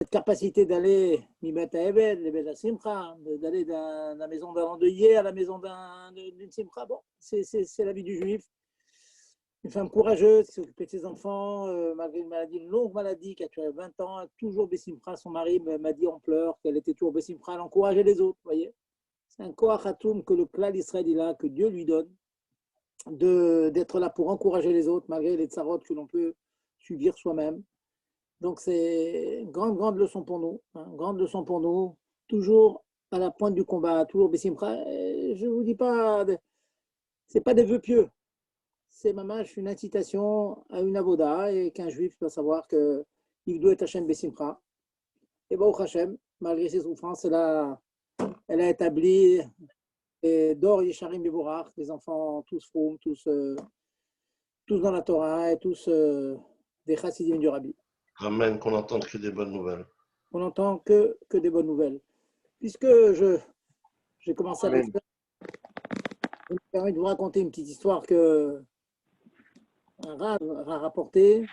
cette capacité d'aller Mibet Eved, les Beta Simcha, d'aller de la maison d'un endeuillé à la maison d'une Simcha. Bon, c'est la vie du juif. Une femme courageuse qui s'occupait de ses enfants, malgré une maladie, une longue maladie qui a duré 20 ans, toujours Bessimcha. Son mari m'a dit en pleurs qu'elle était toujours Bessimcha, elle encourageait les autres, vous voyez. C'est un Koach Hatoum que le clan d'Israël il a, que Dieu lui donne, d'être là pour encourager les autres, malgré les tsarotes que l'on peut subir soi-même. Donc c'est une grande leçon pour nous, hein, grande leçon pour nous, toujours à la pointe du combat, toujours Bessimcha. Je ne vous dis pas, c'est pas des vœux pieux. C'est mamash une incitation à une avoda et qu'un juif doit savoir qu'il doit être Hashem Bessimcha. Et Baruch Hashem, malgré ses souffrances, elle a établi Dor Yesharim Bevorach, les enfants tous froum, tous dans la Torah et tous des chassidim du Rabbi. Amen, qu'on n'entende que des bonnes nouvelles. On n'entend que des bonnes nouvelles. Puisque j'ai commencé avec ça, je me permets de vous raconter une petite histoire que un Rav a rapporté,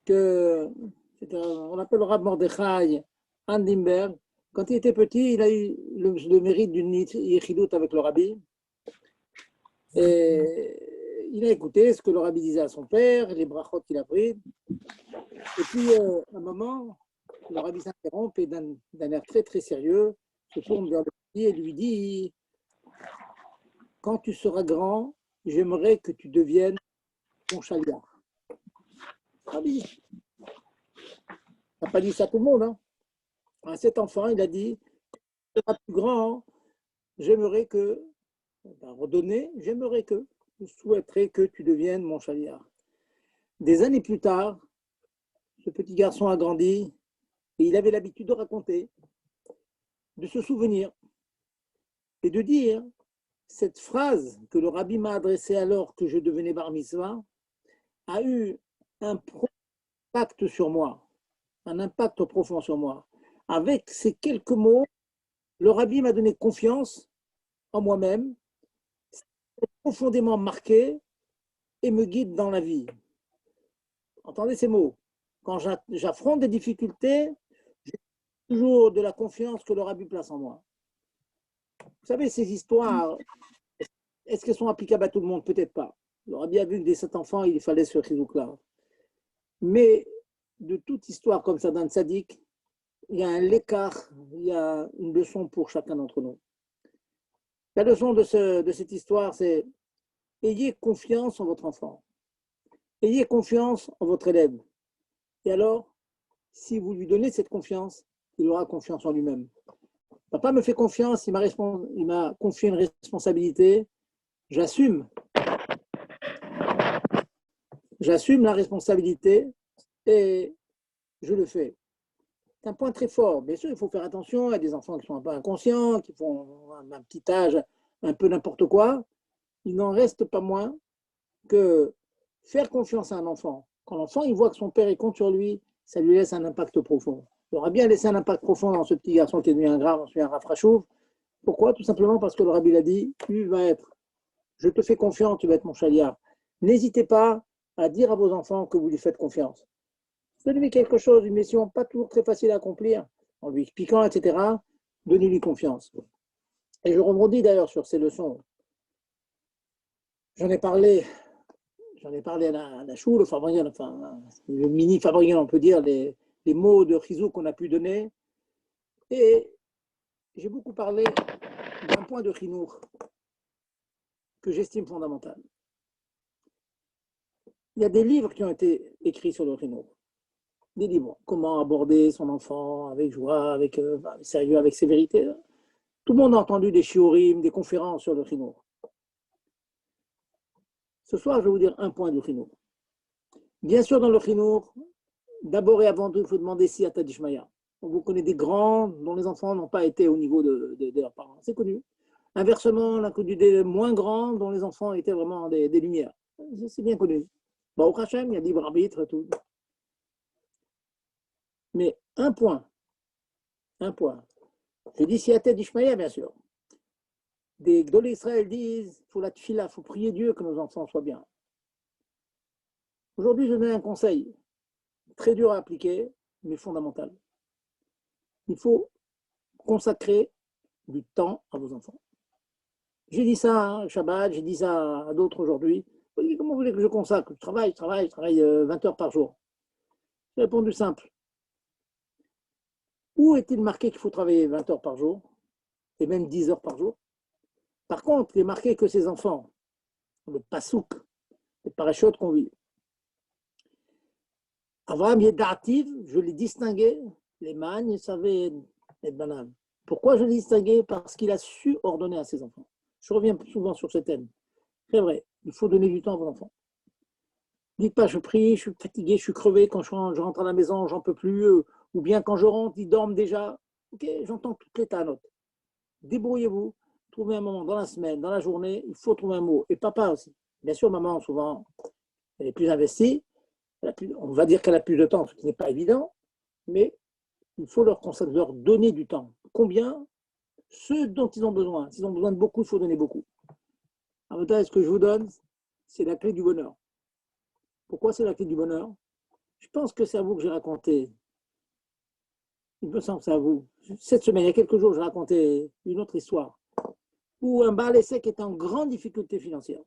on l'appelle le Rav Mordechai Andimberg. Quand il était petit, il a eu le mérite d'une yichidut avec le Rabbi. Et il a écouté ce que le Rabbi disait à son père, les brachot qu'il a pris. Et puis, à un moment, le Rabbi s'interrompt et d'un air très très sérieux, se tourne vers le petit et lui dit: quand tu seras grand, j'aimerais que tu deviennes mon chaliar. Rabbi n'a pas dit ça à tout le monde. Hein. À cet enfant, il a dit: quand tu seras plus grand, j'aimerais que, redonner, j'aimerais que, je souhaiterais que tu deviennes mon chaliar. Des années plus tard, ce petit garçon a grandi et il avait l'habitude de raconter, de se souvenir et de dire cette phrase que le Rabbi m'a adressée alors que je devenais bar mitzvah a eu un impact sur moi, un impact profond sur moi. Avec ces quelques mots, le Rabbi m'a donné confiance en moi-même, profondément marqué et me guide dans la vie. Entendez ces mots. Quand j'affronte des difficultés, j'ai toujours de la confiance que le Rabbi place en moi. Vous savez, ces histoires, est-ce qu'elles sont applicables à tout le monde? Peut-être pas. Le Rabbi a vu que des 7 enfants, il fallait ce chizouk-là. Mais de toute histoire comme ça d'un tzaddik, il y a un l'écart, il y a une leçon pour chacun d'entre nous. La leçon de cette histoire, c'est ayez confiance en votre enfant. Ayez confiance en votre élève. Et alors, si vous lui donnez cette confiance, il aura confiance en lui-même. Papa me fait confiance, il m'a confié une responsabilité, j'assume la responsabilité et je le fais. C'est un point très fort. Bien sûr, il faut faire attention à des enfants qui sont un peu inconscients, qui font un petit âge, un peu n'importe quoi. Il n'en reste pas moins que faire confiance à un enfant. Quand l'enfant il voit que son père il compte sur lui, ça lui laisse un impact profond. Il aura bien laissé un impact profond dans ce petit garçon qui est devenu un grave, ensuite un rafrachouv. Pourquoi? Tout simplement parce que le Rabbi l'a dit, je te fais confiance, tu vas être mon chaliar. N'hésitez pas à dire à vos enfants que vous lui faites confiance. Donnez-lui quelque chose, une mission pas toujours très facile à accomplir, en lui expliquant, etc. Donnez-lui confiance. Et je rebondis d'ailleurs sur ces leçons. J'en ai parlé à la choule, le mini Fabriel, on peut dire, les mots de Chizou qu'on a pu donner. Et j'ai beaucoup parlé d'un point de Chinour que j'estime fondamental. Il y a des livres qui ont été écrits sur le Chinour. Des livres, comment aborder son enfant avec joie, avec sérieux, avec sévérité. Tout le monde a entendu des shiurim, des conférences sur le Chinour. Ce soir, je vais vous dire un point du Chinour. Bien sûr, dans le Chinour, d'abord et avant tout, il faut demander si Siyata Dishmaya. Vous connaissez des grands dont les enfants n'ont pas été au niveau de leurs parents. C'est connu. Inversement, on a connu des moins grands dont les enfants étaient vraiment des lumières. C'est bien connu. Bon, au Hachem, il y a libre arbitre et tout. Mais un point. Je dis Siyata Dishmaya, bien sûr. Des Gdolé Israël disent, il faut la tfila, il faut prier Dieu que nos enfants soient bien. Aujourd'hui, je donne un conseil très dur à appliquer, mais fondamental. Il faut consacrer du temps à vos enfants. J'ai dit ça à Shabbat, j'ai dit ça à d'autres aujourd'hui. Comment vous voulez que je consacre? Je travaille 20 heures par jour. J'ai répondu simple. Où est-il marqué qu'il faut travailler 20 heures par jour et même 10 heures par jour? Par contre, il est marqué que ces enfants, le pasouk, les parachutes qu'on vit, Avraham Yedativ, je l'ai distingué, les magnes, il savait être banal. Pourquoi je l'ai distingué? Parce qu'il a su ordonner à ses enfants. Je reviens souvent sur ce thème. C'est vrai, il faut donner du temps à vos enfants. Dites pas, je prie, je suis fatigué, je suis crevé, quand je rentre à la maison, j'en peux plus, ou bien quand je rentre, ils dorment déjà. Ok, j'entends toutes les tanotes. Débrouillez-vous, trouvez un moment dans la semaine, dans la journée, il faut trouver un mot. Et papa aussi. Bien sûr, maman, souvent, elle est plus investie, on va dire qu'elle a plus de temps, ce qui n'est pas évident, mais il faut leur donner du temps. Combien? Ce dont ils ont besoin. S'ils ont besoin de beaucoup, il faut donner beaucoup. Avantage, ce que je vous donne, c'est la clé du bonheur. Pourquoi c'est la clé du bonheur? Je pense que c'est à vous que j'ai raconté. Il me semble que c'est à vous. Cette semaine, il y a quelques jours, j'ai raconté une autre histoire où un Baal Essek est en grande difficulté financière.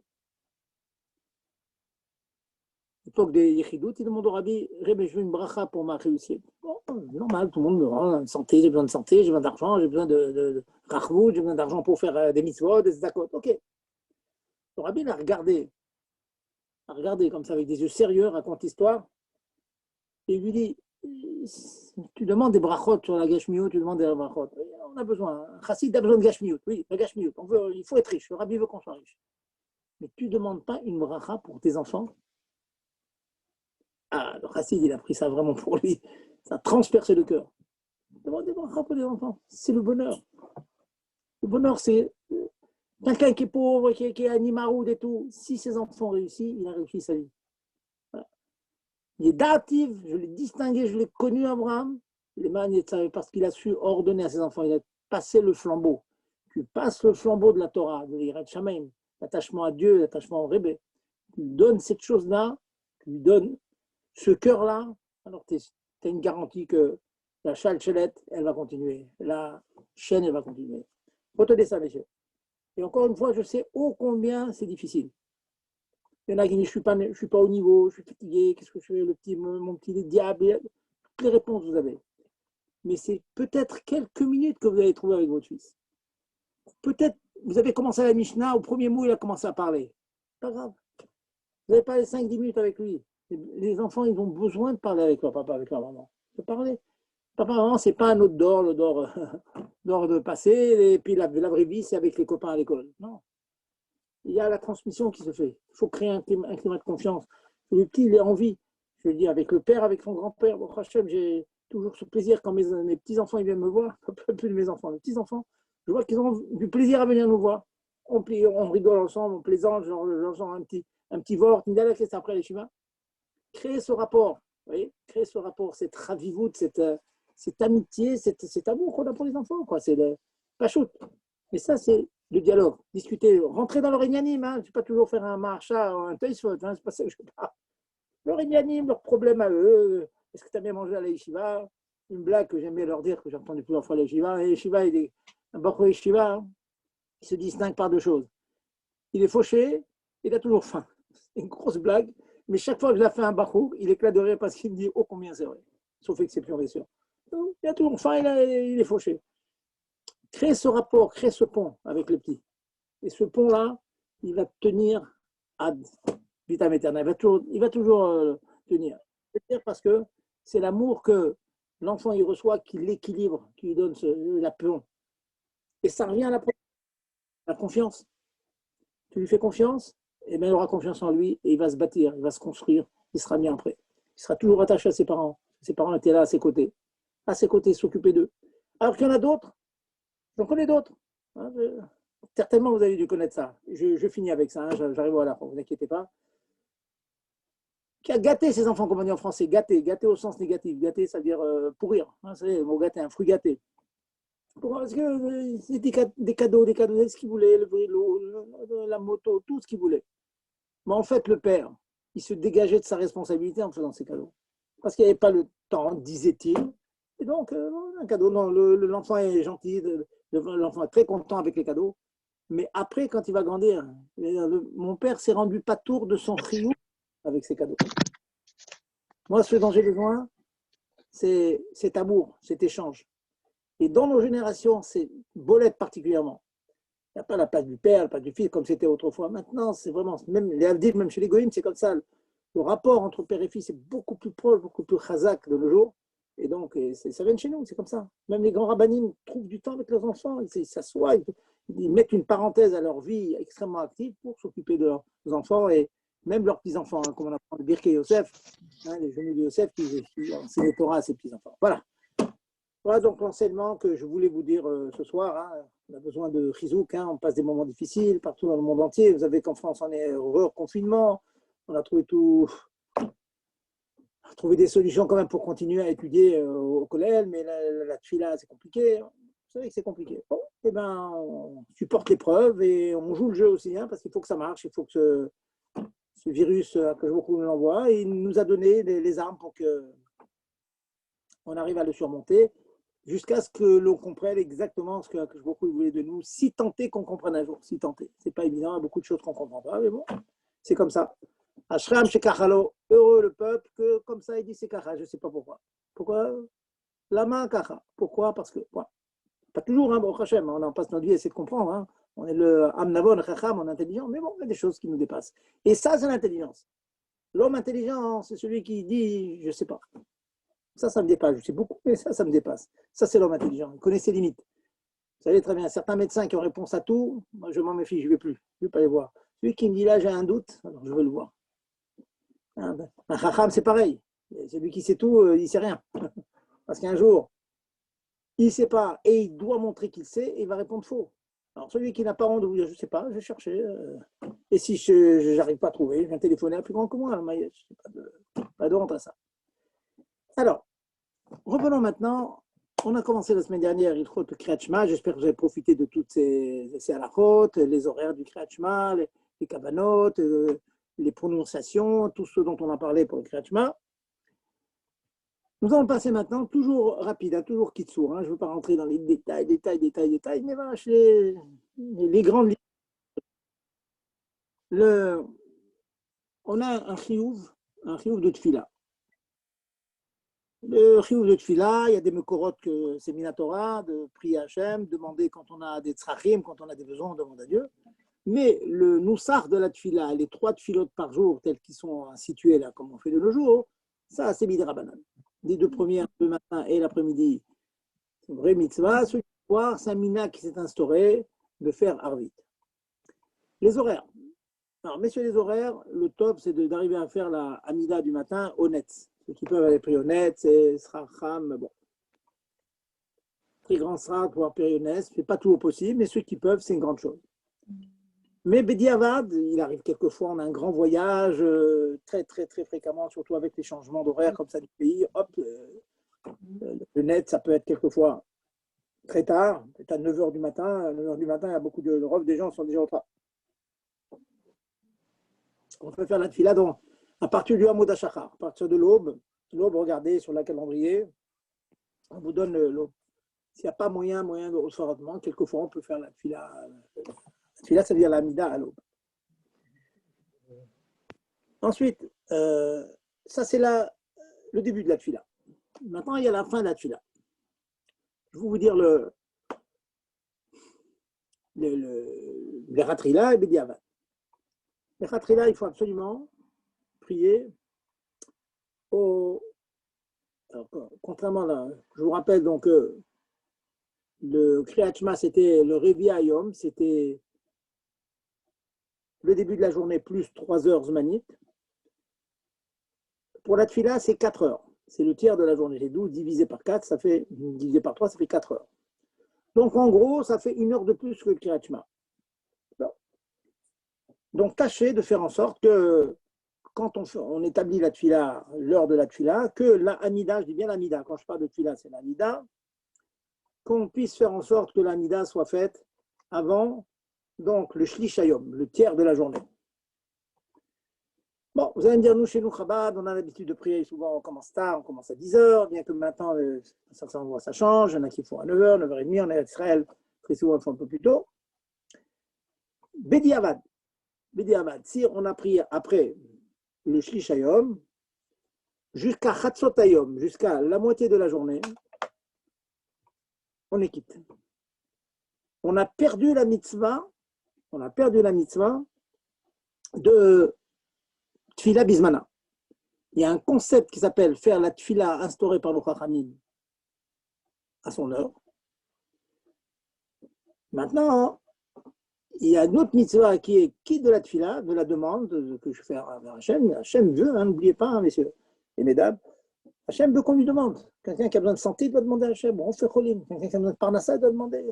À l'époque des Yechidout, il demande au Rabbi, Rabbi, je veux une bracha pour ma réussite. Bon, normal, tout le monde me rend santé, j'ai besoin de santé, j'ai besoin d'argent, j'ai besoin de rachvout, j'ai besoin d'argent pour faire des mitzvot, des zakot. Ok. Le Rabbi l'a regardé comme ça avec des yeux sérieux, raconte l'histoire, et il lui dit, tu demandes des brachot sur la gashmiut, tu demandes des brachot. On a besoin, un chassid a besoin de gashmiut, oui, la gashmiut, il faut être riche, le Rabbi veut qu'on soit riche. Mais tu ne demandes pas une bracha pour tes enfants? Ah, le chassid, il a pris ça vraiment pour lui, ça a transpercé le cœur. Demande des brachot pour les enfants, c'est le bonheur. Le bonheur, c'est quelqu'un qui est pauvre, qui est animaroud et tout, si ses enfants réussissent, il a réussi sa vie. Il est datif, je l'ai distingué, je l'ai connu, Abraham. Parce qu'il a su ordonner à ses enfants, il a passé le flambeau. Tu passes le flambeau de la Torah, de l'Irat Shamaim, l'attachement à Dieu, l'attachement au Rébé. Tu lui donnes cette chose-là, tu lui donnes ce cœur-là, alors tu as une garantie que la chalchelette, elle va continuer. La chaîne, elle va continuer. Retenez ça, messieurs. Et encore une fois, je sais ô combien c'est difficile. Il y en a qui disent, je ne suis pas au niveau, je suis fatigué, qu'est-ce que je fais, mon petit diable. Toutes les réponses, vous avez. Mais c'est peut-être quelques minutes que vous allez trouver avec votre fils. Peut-être, vous avez commencé à la Mishnah, au premier mot, il a commencé à parler. Pas grave. Vous avez parlé 5-10 minutes avec lui. Les enfants, ils ont besoin de parler avec leur papa, avec leur maman. De parler. Papa, maman, ce n'est pas un autre d'or, le d'or de passer, et puis la vraie vie, c'est avec les copains à l'école. Non. Il y a la transmission qui se fait. Il faut créer un climat de confiance. Le petit, il est en vie. Je veux dire, avec le père, avec son grand-père. Bon, Hachem, j'ai toujours ce plaisir quand mes petits-enfants ils viennent me voir. Plus de mes enfants, mes petits-enfants. Je vois qu'ils ont du plaisir à venir nous voir. On rigole ensemble, on plaisante, genre un petit vort. Qu'est-ce que c'est après les chemins? Créer ce rapport. Vous voyez, créer ce rapport, cette ravivoute, cette amitié, cet amour qu'on a pour les enfants. Quoi. C'est le pachout. Mais ça, c'est le dialogue, discuter, rentrer dans leur ignanim. Hein. Je ne vais pas toujours faire un marcha, un taisfot, hein, c'est pas ça que je parle. Leur ignanim, leurs problèmes à eux. Est-ce que tu as bien mangé à la yeshiva? Une blague que j'aime bien leur dire, que j'ai entendu plusieurs fois à la yeshiva. Et yeshiva, un bachou yeshiva, hein, il se distingue par deux choses. Il est fauché, il a toujours faim. C'est une grosse blague, mais chaque fois que je la fais à un bachou, il éclate de rire parce qu'il me dit, oh combien c'est vrai. Sauf exception, bien sûr. Donc, il a toujours faim, il est fauché. Créer ce rapport, créer ce pont avec le petit. Et ce pont-là, il va tenir ad vitam aeternam. Il va toujours tenir. C'est-à-dire parce que c'est l'amour que l'enfant il reçoit qui l'équilibre, qui lui donne la pont. Et ça revient à la confiance. Tu lui fais confiance, et bien il aura confiance en lui et il va se bâtir, il va se construire, il sera bien après. Il sera toujours attaché à ses parents. Ses parents étaient là à ses côtés, s'occuper d'eux. Alors qu'il y en a d'autres, j'en connais d'autres. Hein, certainement, vous avez dû connaître ça. Je finis avec ça, hein, j'arrive à la fin, ne vous inquiétez pas. Qui a gâté ses enfants, comme on dit en français, gâté au sens négatif. Gâté, ça veut dire pourrir. Hein, c'est le mot gâté, un fruit gâté. Parce que c'est des cadeaux, ce qu'il voulait, le vélo, la moto, tout ce qu'il voulait. Mais en fait, le père, il se dégageait de sa responsabilité en faisant ces cadeaux. Parce qu'il n'y avait pas le temps, disait-il, Et donc, un cadeau, non, l'enfant est gentil, l'enfant est très content avec les cadeaux. Mais après, quand il va grandir, mon père s'est rendu patour de son chiyuv avec ses cadeaux. Moi, ce dont j'ai besoin, c'est cet amour, cet échange. Et dans nos générations, c'est bolette particulièrement. Il n'y a pas la place du père, la place du fils, comme c'était autrefois. Maintenant, c'est vraiment, même les Havdim, même chez les Goïms, c'est comme ça. Le rapport entre père et fils est beaucoup plus proche, beaucoup plus chazak de nos jours. Et donc, ça vient de chez nous, c'est comme ça. Même les grands rabbinim trouvent du temps avec leurs enfants, ils s'assoient, ils mettent une parenthèse à leur vie extrêmement active pour s'occuper de leurs enfants et même leurs petits-enfants, hein, comme on apprend le Birkei Yosef, hein, les genoux de Yosef qui enseignent le Torah à ses petits-enfants. Voilà. Voilà donc l'enseignement que je voulais vous dire ce soir. Hein. On a besoin de chizouk, hein. On passe des moments difficiles partout dans le monde entier. Vous savez qu'en France, on est horreur confinement. On a trouvé des solutions quand même pour continuer à étudier au collège, mais la tfila, c'est compliqué. Vous savez que c'est compliqué. Bon, eh ben, on supporte l'épreuve et on joue le jeu aussi, hein, parce qu'il faut que ça marche, il faut que ce virus que beaucoup nous l'envoie, il nous a donné les armes pour qu'on arrive à le surmonter, jusqu'à ce que l'on comprenne exactement ce que beaucoup voulait de nous, si tenté qu'on comprenne un jour, si tenté. C'est pas évident, il y a beaucoup de choses qu'on ne comprend pas, mais bon, c'est comme ça. Ashram Shekachalo, heureux le peuple, que comme ça il dit c'est Kacha, je ne sais pas pourquoi. Pourquoi Lama Kacha. Pourquoi Parce que, bon, pas toujours, hein, bon, Hachem, on en passe notre vie à essayer de comprendre. Hein. On est le Amnavon, Chacham, on est intelligent, mais bon, il y a des choses qui nous dépassent. Et ça, c'est l'intelligence. L'homme intelligent, c'est celui qui dit je ne sais pas. Ça me dépasse. Je sais beaucoup, mais ça me dépasse. Ça, c'est l'homme intelligent. Il connaît ses limites. Vous savez très bien, certains médecins qui ont réponse à tout, moi, je m'en méfie, je ne vais plus. Je ne vais pas les voir. Celui qui me dit là, j'ai un doute, alors je veux le voir. Un Chacham, c'est pareil. Celui qui sait tout, il ne sait rien. Parce qu'un jour, il ne sait pas et il doit montrer qu'il sait et il va répondre faux. Alors, celui qui n'a pas honte de vous dire je ne sais pas, je vais chercher. Et si je n'arrive pas à trouver, je viens téléphoner à plus grand que moi. Je n'ai pas de honte à ça. Alors, revenons maintenant. On a commencé la semaine dernière, il faut le Kriyat Shema. J'espère que vous avez profité de toutes ces halachot, les horaires du Kriyat Shema, les kavanot, les prononciations, tout ce dont on a parlé pour le Kriyat Shema. Nous allons passer maintenant, toujours rapide, hein, toujours kitsour. Hein, je ne veux pas rentrer dans les détails, mais voilà, les grandes lignes. On a un chiyuv de tfila. Le chiyuv de tfila, il y a des mekorot que c'est Minatora, de prier à Hachem, demander quand on a des tzrachim, quand on a des besoins, on demande à Dieu. Mais le noussar de la tfila, les 3 tfilotes par jour, tels qu'ils sont situés là, comme on fait de nos jours, ça, c'est midrabanan. Les 2 premières, le matin et l'après-midi, c'est une vraie mitzvah. Ce soir, c'est un mina qui s'est instauré de faire arvit. Les horaires. Alors, messieurs, les horaires, le top, c'est d'arriver à faire la amida du matin au net. Ceux qui peuvent aller prier au net, c'est sracham, bon. Très grand srach, pouvoir prier au net, c'est pas toujours possible, mais ceux qui peuvent, c'est une grande chose. Mais Bediavad, il arrive quelquefois, on a un grand voyage, très fréquemment, surtout avec les changements d'horaire comme ça du pays. Hop, le net, ça peut être quelquefois très tard, peut-être à 9h du matin. À 9h du matin, il y a beaucoup d'Europe, des gens sont déjà au travail. On peut faire la tfila à partir du Hamoud HaShachar, à partir de l'aube, regardez sur le calendrier, on vous donne l'aube. S'il n'y a pas moyen de recevoir, quelquefois on peut faire la tfila. La tfila, ça veut dire la mida à l'aube. Ensuite, ça c'est le début de la tfila. Maintenant, il y a la fin de la tfila. Je vais vous dire les ratrila et Bediavad. Les ratrila, il faut absolument prier alors, contrairement là, je vous rappelle donc le Kriyat Shema, c'était le Revi Hayom, c'était le début de la journée plus 3 heures Zmanit. Pour la tfila, c'est 4 heures. C'est le tiers de la journée. Les 12 divisé par 4, ça fait, divisé par 3, ça fait 4 heures. Donc, en gros, ça fait 1 heure de plus que le Kriyat Shema. Donc, tâchez de faire en sorte que, quand on établit la tfila, l'heure de la tfila, que la amida, je dis bien l'amida, quand je parle de tfila, c'est l'amida, qu'on puisse faire en sorte que l'amida soit faite avant, donc, le shlish hayom, le tiers de la journée. Bon, vous allez me dire, nous, chez nous, Chabad, on a l'habitude de prier souvent, on commence tard, on commence à 10h, bien que maintenant, certains endroits, ça change, il y en a qui font à 9h, 9h30, on est à Israël, très souvent, ils font un peu plus tôt. Bediavad, si on a prié après le Shlish Hayom, jusqu'à Chatzot Hayom, jusqu'à la moitié de la journée, on est quitte. On a perdu la mitzvah de Tfila Bismana. Il y a un concept qui s'appelle faire la Tfila instaurée par le Chachamim à son heure. Maintenant, il y a une autre mitzvah qui est quitte de la Tfila, de la demande que je fais à Hachem. Hachem veut, n'oubliez pas, hein, messieurs et mesdames, Hachem veut qu'on lui demande. Quelqu'un qui a besoin de santé doit demander à Hachem. On fait cholim. Quelqu'un qui a besoin de parnassa doit demander.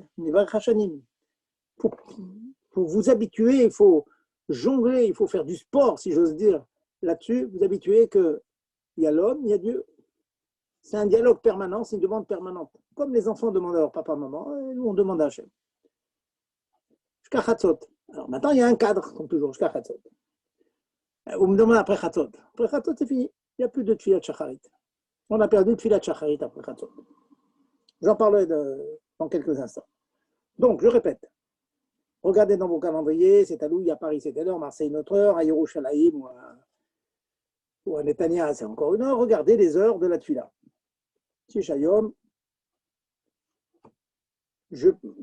Pour vous habituer, il faut jongler, il faut faire du sport, si j'ose dire, là-dessus. Vous habituer qu'il y a l'homme, il y a Dieu. C'est un dialogue permanent, c'est une demande permanente. Comme les enfants demandent à leur papa, maman, et nous on demande à Hachem. Jusqu'à Chatzot. Alors maintenant, il y a un cadre, comme toujours, jusqu'à Chatzot. Vous me demandez après Chatzot. Après Chatzot, c'est fini. Il n'y a plus de Tfilat Shacharit. On a perdu Tfilat Shacharit après Chatzot. J'en parlerai dans quelques instants. Donc, je répète. Regardez dans vos calendriers, c'est à Louis, à Paris, c'est telle heure, Marseille, notre heure, à Yerushalayim ou à Netanya, c'est encore une heure. Regardez les heures de la Tfila. Shishayom,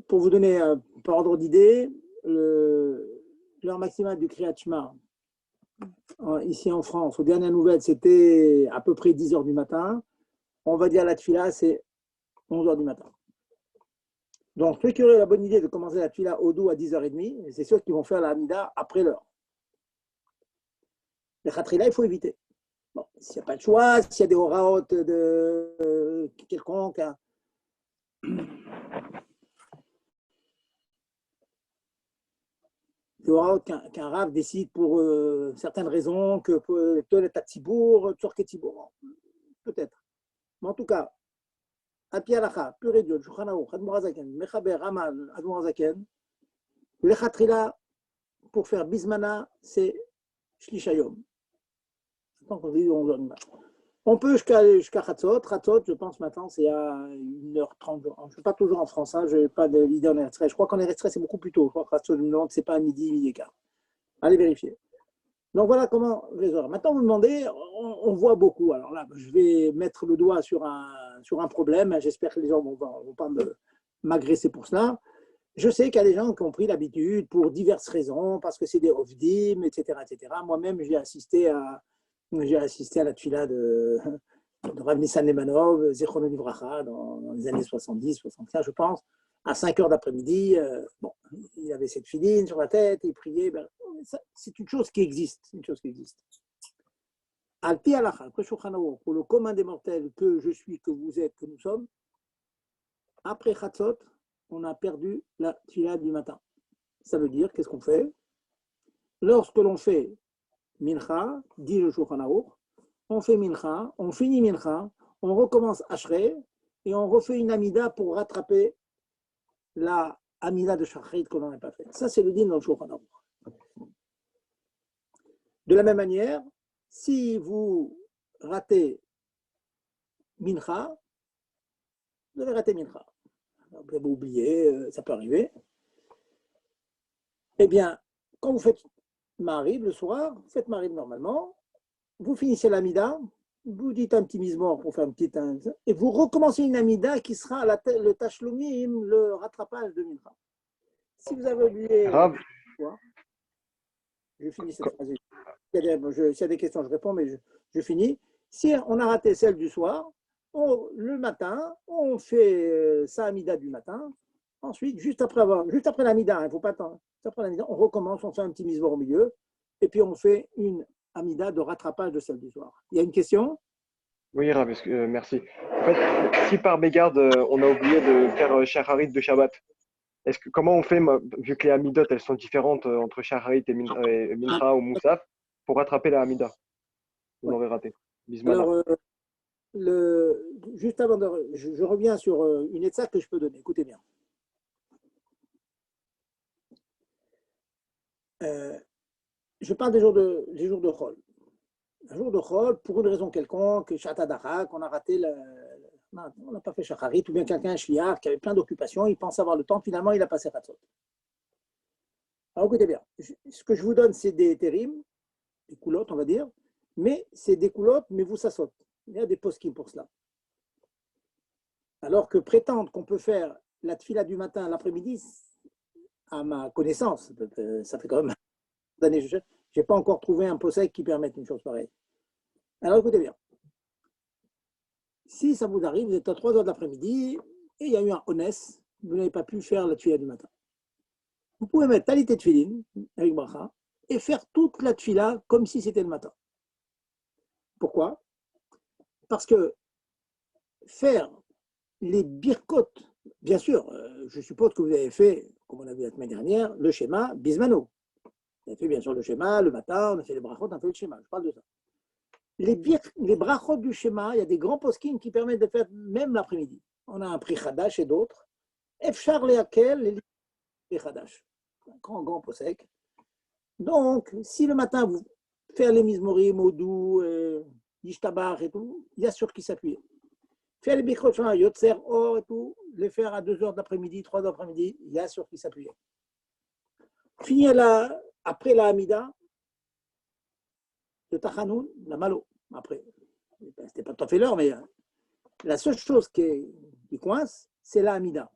pour vous donner par ordre d'idée, l'heure maximale du Kriyat Shema, ici en France, aux dernières nouvelles, c'était à peu près 10 heures du matin. On va dire la Tfila, c'est 11 heures du matin. Donc, ceux qui auraient la bonne idée de commencer la Tfila au doux à 10h30, c'est sûr qu'ils vont faire la Hamida après l'heure. Les Khatrila, il faut éviter. Bon, s'il n'y a pas de choix, s'il y a des horaot de quelconque, hein. Des horaot qu'un rave décide pour certaines raisons, que Tolet Tatsibour, Tsorke Tibour, peut-être. Mais en tout cas, Api Alacha, Pur Ediot, Shulchan Aruch, Admor Hazaken, Mechaber, Ramal, Admor Hazaken, les Khatrila, pour faire Bismana, c'est Shlishayom. On peut jusqu'à Khatzot. Khatzot, je pense maintenant, c'est à 1h30. Je ne suis pas toujours en France, hein, je n'ai pas d'idée en Eretz. Je crois qu'en Eretz, c'est beaucoup plus tôt. Je crois que Khatzot, je me demande, c'est pas à midi, midi et quart. Allez vérifier. Donc voilà comment résoudre. Maintenant, vous me demandez, on voit beaucoup. Alors là, je vais mettre le doigt sur un problème. J'espère que les gens ne vont pas m'agresser pour cela. Je sais qu'il y a des gens qui ont pris l'habitude pour diverses raisons, parce que c'est des ovdim, etc., etc. Moi-même, j'ai assisté à la tfila de Rav Nissan Lemanov, Zichrono Livracha, dans les années 70, 75, je pense, à 5 heures d'après-midi. Bon, il avait cette filine sur la tête, il priait. C'est une chose qui existe. C'est une chose qui existe. Al-Pi Alacha, pour le commun des mortels que je suis, que vous êtes, que nous sommes, après Chatzot, on a perdu la tfila du matin. Ça veut dire, qu'est-ce qu'on fait? Lorsque l'on fait Mincha, dit le Shulchan Aruch, on fait Mincha, on finit Mincha, on recommence Ashrei et on refait une Amida pour rattraper la Amida de Shacharit que l'on n'a pas fait. Ça, c'est le din dans le Shulchan Aruch. De la même manière, si vous ratez Mincha, vous avez raté Mincha. Vous avez oublié, ça peut arriver. Eh bien, quand vous faites Mariv le soir, vous faites Mariv normalement, vous finissez l'Amida, vous dites un petit mismor pour faire un petit... et vous recommencez une Amida qui sera le Tashlumim, le rattrapage de Mincha. Si vous avez oublié... Je finis cette phrase. S'il y a des questions, je réponds, mais je finis. Si on a raté celle du soir, le matin, on fait sa Amida du matin. Ensuite, juste après l'Amida, il ne faut pas attendre. Juste après l'Amida, on recommence, on fait un petit mismor au milieu, et puis on fait une Amida de rattrapage de celle du soir. Il y a une question? Oui, Rav, merci. En fait, si par mégarde, on a oublié de faire Shacharit de Shabbat, comment on fait, vu que les Amidot, elles sont différentes entre Shacharit et Mincha ou Moussaf, pour rattraper la Amida? Vous l'aurez raté. Bismillah. Alors, juste avant je reviens sur une étape que je peux donner. Écoutez bien. Je parle des jours de Chol. Un jour de Chol, pour une raison quelconque, Shatadara, qu'on a raté, on n'a pas fait Shacharit, ou bien quelqu'un, un Shliach, qui avait plein d'occupations, il pense avoir le temps, finalement, il a passé Chatzot. Alors écoutez bien, ce que je vous donne, c'est des térim, des coulottes, on va dire, mais c'est des coulottes, mais vous, ça saute. Il y a des poskim pour cela. Alors que prétendre qu'on peut faire la tfila du matin à l'après-midi, à ma connaissance, ça fait quand même d'années que je n'ai pas encore trouvé un posek qui permette une chose pareille. Alors écoutez bien. Si ça vous arrive, vous êtes à 3 heures de l'après-midi et il y a eu un honest, vous n'avez pas pu faire la tfila du matin. Vous pouvez mettre talit et tfilin avec bracha et faire toute la tfila comme si c'était le matin. Pourquoi? Parce que faire les birkot, bien sûr, je suppose que vous avez fait, comme on a vu la semaine dernière, le schéma bismano. Vous avez fait bien sûr le schéma, le matin, on a fait les brachot, on a fait le schéma, je parle de ça. Les brachot du schéma, il y a des grands poskim qui permettent de faire même l'après-midi. On a un prix Hadash et d'autres. Efchar leakel, les prix Hadash. Un grand posek. Donc, si le matin, vous faites les mizmorim, Modou, Yishtabar et tout, il y a sur qui s'appuyer. Faire les bikrot, Yotzer, Or et tout, les faire à 2 heures d'après-midi, 3 heures d'après-midi, il y a sur qui s'appuyer. Finir après la Hamida, le Tachanoun, la Malo. Après, c'était pas tout à fait l'heure, mais la seule chose qui coince, c'est la Hamida.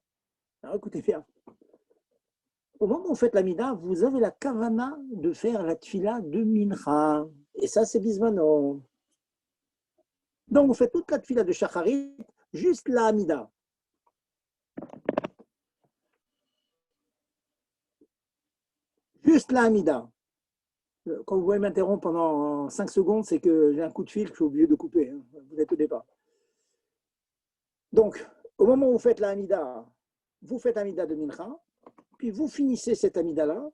Alors écoutez bien. Au moment où vous faites la Hamida, vous avez la kavana de faire la tfila de Mincha. Et ça, c'est bismano. Donc, vous faites toute la tfila de Shacharit, juste la Hamida. Juste la Hamida. Quand vous voyez m'interrompre pendant 5 secondes, c'est que j'ai un coup de fil que je suis obligé de couper. Hein. Vous n'êtes au départ. Donc, au moment où vous faites la Hamida, vous faites Hamida de Mincha, puis vous finissez cette Hamida-là. Vous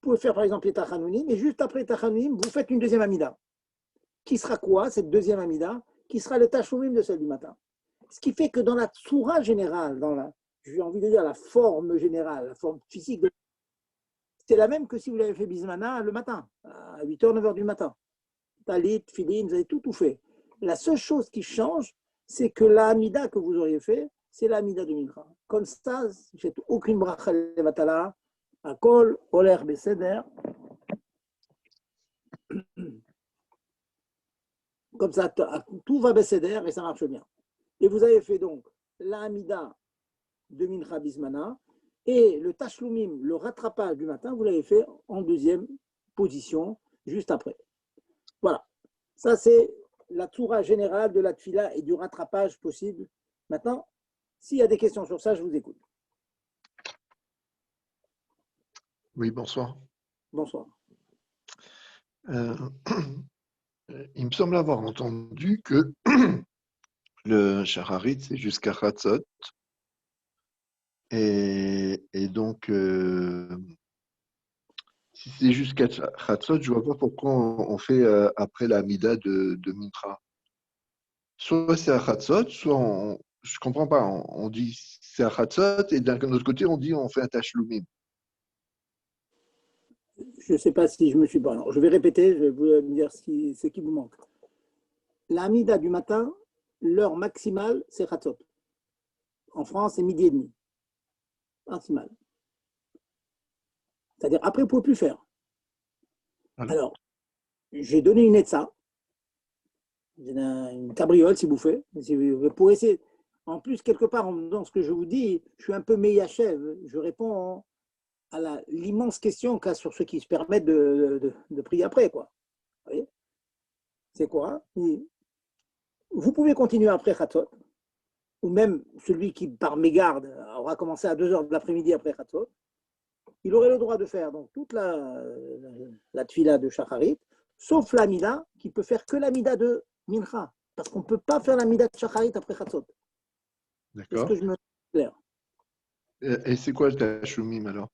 pouvez faire par exemple les Tachanounim, et juste après les Tachanounim, vous faites une deuxième Hamida. Qui sera quoi, cette deuxième Hamida? Qui sera le Tachumim de celle du matin. Ce qui fait que dans la Tsoura générale, j'ai envie de dire la forme générale, la forme physique, c'est la même que si vous l'avez fait Bismana le matin, à 8h, 9h du matin. Talit, Filin, vous avez tout fait. La seule chose qui change, c'est que la Hamida que vous auriez fait, c'est la Hamida de Mincha. Comme ça, vous ne faites aucune bracha levatala, à kol, oler, beseder. Comme ça, tout va beseder et ça marche bien. Et vous avez fait donc la Hamida de Mincha Bismana et le Tashlumim, le rattrapage du matin, vous l'avez fait en deuxième position, juste après. Voilà. Ça, c'est la toura générale de la tfila et du rattrapage possible. Maintenant, s'il y a des questions sur ça, je vous écoute. Oui, bonsoir. Bonsoir. Il me semble avoir entendu que le Shacharit, c'est jusqu'à Chatzot. Et donc, si c'est jusqu'à Chatzot, je ne vois pas pourquoi on fait après la Mida de Mincha. Soit c'est à Chatzot, soit je ne comprends pas. On dit c'est à Chatzot et d'un autre côté, on dit on fait un Tashlumim. Je ne sais pas si je me suis... Bon, alors, je vais répéter, je vais vous dire ce qui vous manque. La Hamida du matin, l'heure maximale, c'est Chatzot. En France, c'est midi et demi. Maximal. C'est-à-dire, après, vous ne pouvez plus faire. Alors, j'ai donné une etza, une cabriole, si vous faites, pour essayer. En plus, quelque part, dans ce que je vous dis, je suis un peu Meyachev. Je réponds à l'immense question qu'a sur ceux qui se permettent de prier après, quoi. Vous voyez? C'est quoi? Vous pouvez continuer après Chatzot, ou même celui qui, par mégarde, aura commencé à 2 heures de l'après-midi après Chatzot, il aurait le droit de faire donc toute la tfila de Shacharit, sauf la Mida, qui peut faire que la Mida de Mincha, parce qu'on ne peut pas faire la Mida de Shacharit après Chatzot. D'accord. Est-ce que je me clair? Et c'est quoi le Tashlumim alors?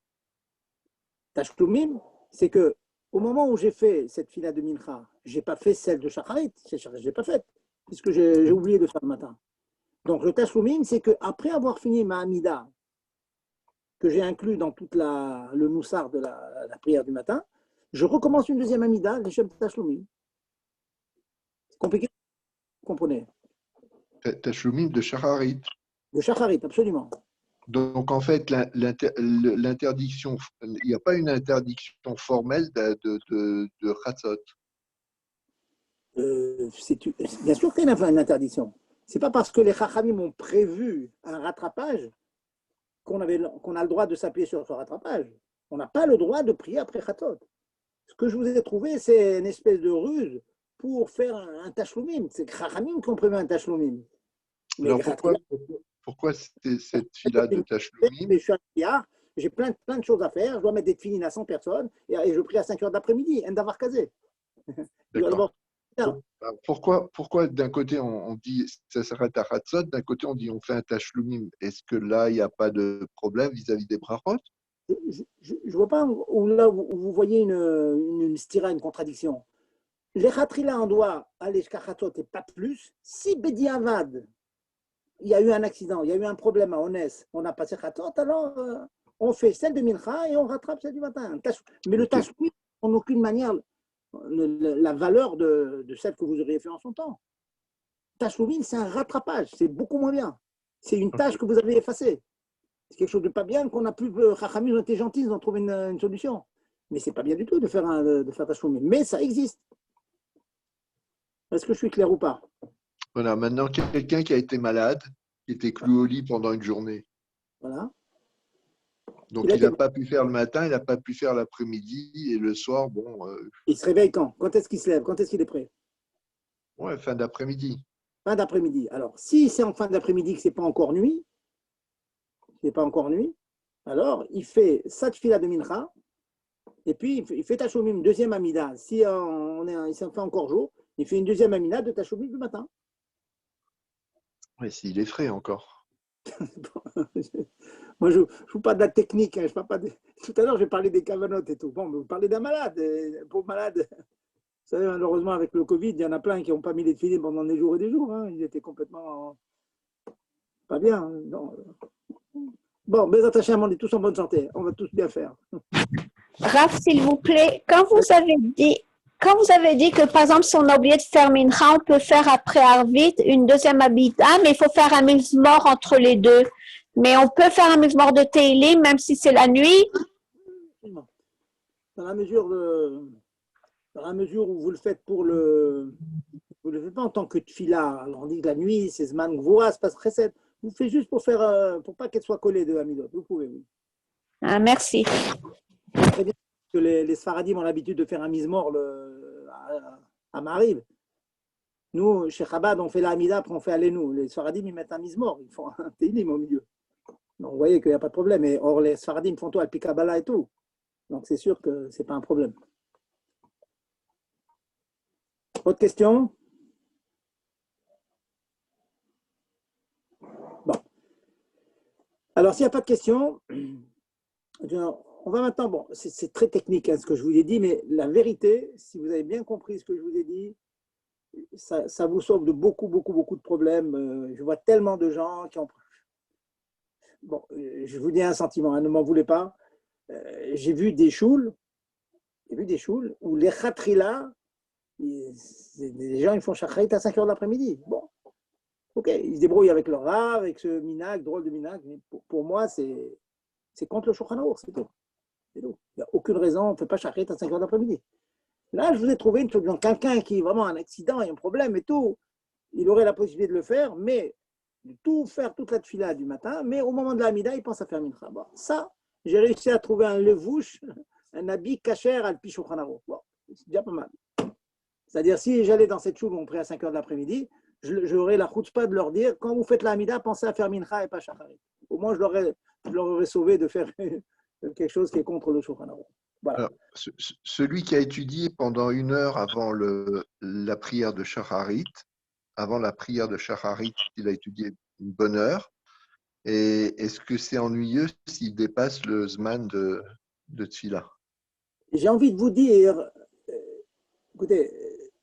Tashlumim, c'est que au moment où j'ai fait cette fila de Mincha, je n'ai pas fait celle de Shacharit, je ne l'ai pas faite, puisque j'ai oublié de faire le matin. Donc le Tashlumim, c'est qu'après avoir fini ma Amida, que j'ai inclus dans tout le moussard de la prière du matin, je recommence une deuxième Amida, les Shem Tashlumim. Compliqué, vous comprenez. Tashlumim de Shacharit. De Shacharit, absolument. Donc, en fait, l'interdiction, il n'y a pas une interdiction formelle de Chatzot. Bien sûr qu'il y a une interdiction. Ce n'est pas parce que les Chachamim ont prévu un rattrapage qu'on a le droit de s'appuyer sur ce rattrapage. On n'a pas le droit de prier après Chatzot. Ce que je vous ai trouvé, c'est une espèce de ruse pour faire un Tashlumim. C'est Chachamim qui ont prévu un Tashlumim. Alors, pourquoi cette fila de Tashlumim? Je suis un milliard, j'ai plein de choses à faire, je dois mettre des tefilines à 100 personnes et je prie à 5 heures d'après-midi, un davar kazé. D'accord. Pourquoi d'un côté on dit ça s'arrête à Chatzot, d'un côté on dit on fait un Tashlumim? Est-ce que là il n'y a pas de problème vis-à-vis des brachot? Je ne vois pas où là où vous voyez une stira, une contradiction. Les Khatrila, on doit aller jusqu'à Chatzot et pas plus. Si Bedi Avad, il y a eu un accident, il y a eu un problème à Onès, on a passé Chatzot, alors on fait celle de Mincha et on rattrape celle du matin. Mais le Tashlumim, en aucune manière, la valeur de celle que vous auriez fait en son temps. Tashlumim, c'est un rattrapage, c'est beaucoup moins bien. C'est une tâche que vous avez effacée. C'est quelque chose de pas bien qu'on a plus. Chachamim ont été gentils, ils ont trouvé une solution. Mais c'est pas bien du tout de faire Tashlumim. Mais ça existe. Est-ce que je suis clair ou pas? Voilà, maintenant quelqu'un qui a été malade, qui était cloué au lit pendant une journée. Voilà. Donc il n'a pas pu faire le matin, il n'a pas pu faire l'après-midi et le soir, bon. Il se réveille quand? Quand est-ce qu'il se lève? Quand est-ce qu'il est prêt? Ouais, fin d'après-midi. Fin d'après-midi. Alors, si c'est en fin d'après-midi que c'est pas encore nuit, alors il fait sa tefila de mincha et puis il fait Tashlumim, deuxième amida. Si il s'en fait encore jour, il fait une deuxième amida de Tashlumim du matin. Oui, s'il est frais encore. Moi, je ne joue pas de la technique. Hein, je parle pas de... Tout à l'heure, j'ai parlé des cavanotes et tout. Bon, mais vous parlez d'un malade. Un pauvre malade. Vous savez, malheureusement, avec le Covid, il y en a plein qui n'ont pas mis les filets pendant des jours et des jours. Hein. Ils étaient complètement pas bien. Hein. Non. Bon, mes attachés, on est tous en bonne santé. On va tous bien faire. Raph, s'il vous plaît, quand vous avez dit que, par exemple, si on a oublié de faire Mincha, on peut faire après Arvit une deuxième Abida, mais il faut faire un mizmor entre les deux. Mais on peut faire un mizmor de Teilim, même si c'est la nuit. Dans la mesure où vous le faites vous le faites pas en tant que tfila. Alors on dit que la nuit, c'est Zman Gvura, c'est pas Chesed. Vous faites juste pour pas qu'elle soit collée de Hamidot. Vous pouvez, oui. Ah, merci. Très bien que les Sfaradim ont l'habitude de faire un mizmor à Mariv. Nous, chez Chabad, on fait la Hamida, après on fait Alenu. Les Sfaradim, ils mettent un mizmor, ils font un Teilim au milieu. Donc vous voyez qu'il n'y a pas de problème. Et or, les Sfaradim font tout, Al-Pikabala et tout. Donc c'est sûr que ce n'est pas un problème. Autre question? Bon. Alors, s'il n'y a pas de questions, on va maintenant, bon, c'est très technique hein, ce que je vous ai dit, mais la vérité, si vous avez bien compris ce que je vous ai dit, ça vous sauve de beaucoup de problèmes. Je vois tellement de gens qui ont... Bon, je vous dis un sentiment, hein, ne m'en voulez pas. J'ai vu des choules où les khatrila, les gens ils font shachrit à 5 heures de l'après-midi. Bon, ok, ils se débrouillent avec leur rave, avec ce minag, drôle de minag, mais pour moi, c'est contre le Shulchan Aruch, c'est tout. Il n'y a aucune raison, on ne fait pas shachrit à 5 heures d'après-midi. Là, je vous ai trouvé une solution. Quelqu'un qui a vraiment un accident et un problème et tout, il aurait la possibilité de le faire, mais de tout faire toute la tefila du matin, mais au moment de la Hamida, il pense à faire mincha. Bon, ça, j'ai réussi à trouver un levouche, un habit kasher al pi Shulchan Aruch. Bon, c'est déjà pas mal. C'est-à-dire, si j'allais dans cette choule où on prie à 5 heures de l'après-midi, j'aurais la chutzpah de leur dire, quand vous faites la Hamida, pensez à faire mincha et pas shacharit. Au moins, je leur aurais sauvé de faire quelque chose qui est contre le Shulchan Aruch. Voilà. Alors, celui qui a étudié pendant 1 heure avant la prière de Shacharit, il a étudié une bonne heure. Et est-ce que c'est ennuyeux s'il dépasse le Zman de Tfila? J'ai envie de vous dire, écoutez,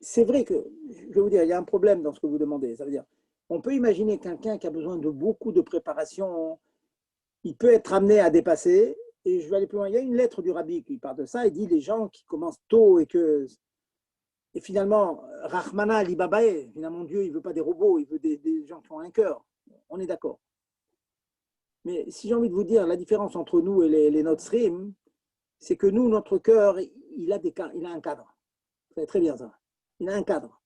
c'est vrai que, je vais vous dire, il y a un problème dans ce que vous demandez. Ça veut dire, on peut imaginer quelqu'un qui a besoin de beaucoup de préparation, il peut être amené à dépasser. Et je vais aller plus loin. Il y a une lettre du Rabbi qui parle de ça. Il dit les gens qui commencent tôt et Et finalement, Rahmana Libabae, finalement Dieu, il ne veut pas des robots, il veut des gens qui ont un cœur. On est d'accord. Mais si j'ai envie de vous dire, la différence entre nous et les Notrim, c'est que nous, notre cœur, il a un cadre. Vous savez très bien ça. Il a un cadre.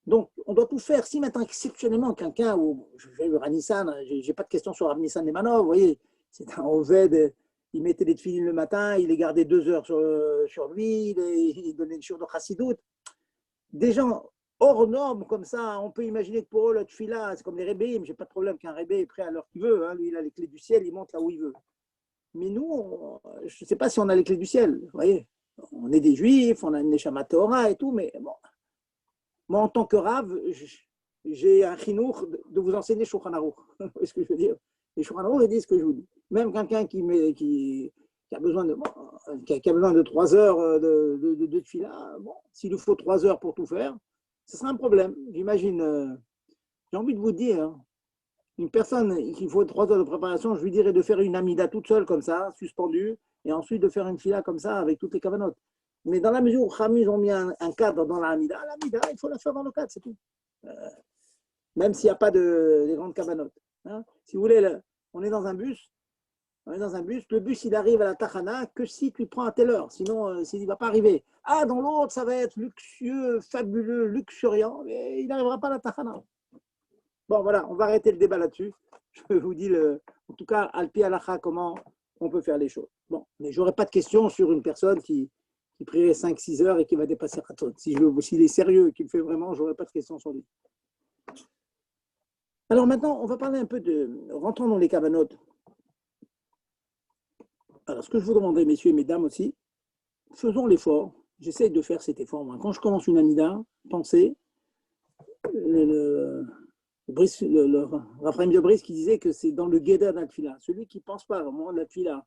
Donc, on doit tout faire. Si maintenant, exceptionnellement, quelqu'un, ou je vais voir Nissan, je n'ai pas de questions sur Nissan Nemanov, vous voyez, c'est un Oved, il mettait les tefilines le matin, il les gardait 2 heures sur lui, il donnait une shiur de Chassidut. Des gens hors normes comme ça, on peut imaginer que pour eux, le tefila, c'est comme les rébéim, je n'ai pas de problème qu'un rébé est prêt à l'heure qu'il veut, hein. Lui, il a les clés du ciel, il monte là où il veut. Mais nous, je ne sais pas si on a les clés du ciel, vous voyez. On est des juifs, on a une Neshama Torah et tout, mais bon. Moi, en tant que Rav, j'ai un chinour de vous enseigner Shulchan Aruch. Vous voyez ce que je veux dire? Les Shulchan Aruch, ils disent ce que je vous dis. Même quelqu'un qui a besoin de 3 heures de tefila, bon, s'il lui faut 3 heures pour tout faire, ce sera un problème. J'imagine, j'ai envie de vous dire, une personne qui faut 3 heures de préparation, je lui dirais de faire une amida toute seule comme ça, suspendue, et ensuite de faire une fila comme ça avec toutes les kavanotes. Mais dans la mesure où Khamis ont mis un cadre dans l'amida, il faut la faire dans le cadre, c'est tout. Même s'il n'y a pas de grandes kavanotes. Hein. Si vous voulez, on est dans un bus, le bus il arrive à la Tachana que si tu prends à telle heure, sinon il ne va pas arriver. Ah, dans l'autre, ça va être luxueux, fabuleux, luxuriant, mais il n'arrivera pas à la Tachana. Bon, voilà, on va arrêter le débat là-dessus. Je vous dis, en tout cas, Alpi Alacha, comment on peut faire les choses. Bon, mais je n'aurai pas de questions sur une personne qui prierait 5-6 heures et qui va dépasser Khatot. S'il est sérieux et qu'il le fait vraiment, je n'aurai pas de questions sur lui. Alors maintenant, on va parler un peu rentrons dans les kavanotes. Alors, ce que je vous demanderai, messieurs et mesdames aussi, faisons l'effort. J'essaie de faire cet effort. Moi. Quand je commence une amida, pensez, le Raphaël de Brice qui disait que c'est dans le Guéda d'un tefila. Celui qui ne pense pas au moment de la tefila,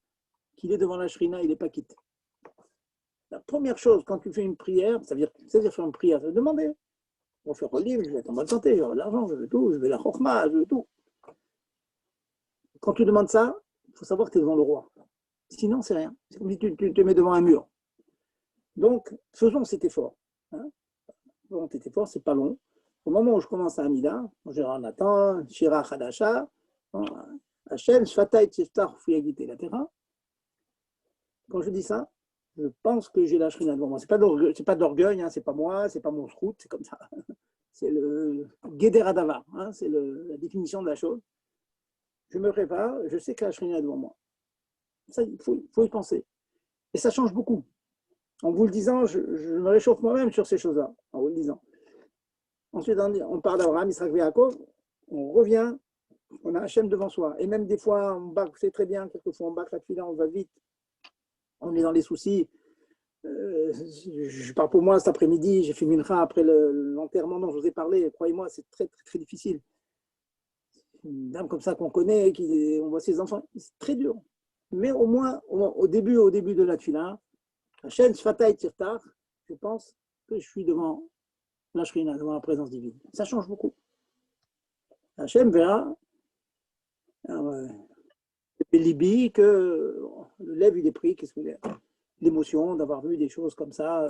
qu'il est devant la shrina, il n'est pas quitte. La première chose, quand tu fais une prière, ça veut dire faire une prière, ça veut demander. On va faire un livre, je vais être en bonne santé, j'aurai de l'argent, je veux tout, je veux la chokhma, je veux tout. Quand tu demandes ça, il faut savoir que tu es devant le roi. Sinon, c'est rien. C'est comme si tu te mets devant un mur. Donc, faisons cet effort. Hein. Faisons cet effort, c'est pas long. Au moment où je commence à Amida, en général, on attend, Shira Khadasha, Hachem, Shfatay, Tcheftar, Fuyagite, etc. Quand je dis ça, je pense que j'ai la shrina devant moi. Ce n'est pas d'orgueil, hein, ce n'est pas moi, ce n'est pas mon srout, c'est comme ça. C'est le Gederadavar, hein, c'est la définition de la chose. Je me prépare, je sais que la shrina est devant moi. Ça, il faut y penser. Et ça change beaucoup. En vous le disant, je me réchauffe moi-même sur ces choses-là, en vous le disant. Ensuite, on parle d'Abraham, Israël, Yaakov, on revient, on a Hachem devant soi. Et même des fois, on bâcle, c'est très bien, quelquefois on bâcle la tefila, on va vite. On est dans les soucis. Je parle pour moi cet après-midi, j'ai fait mincha après l'enterrement dont je vous ai parlé. Croyez-moi, c'est très, très, très difficile. Une dame comme ça qu'on connaît, on voit ses enfants, c'est très dur. Mais au moins, au début de la tefila, Hachem, Shfatay, Tirtar, je pense que je suis devant la shrina, devant la présence divine. Ça change beaucoup. Hachem verra. Libi, que le lève il est pris, qu'est-ce que l'émotion d'avoir vu des choses comme ça,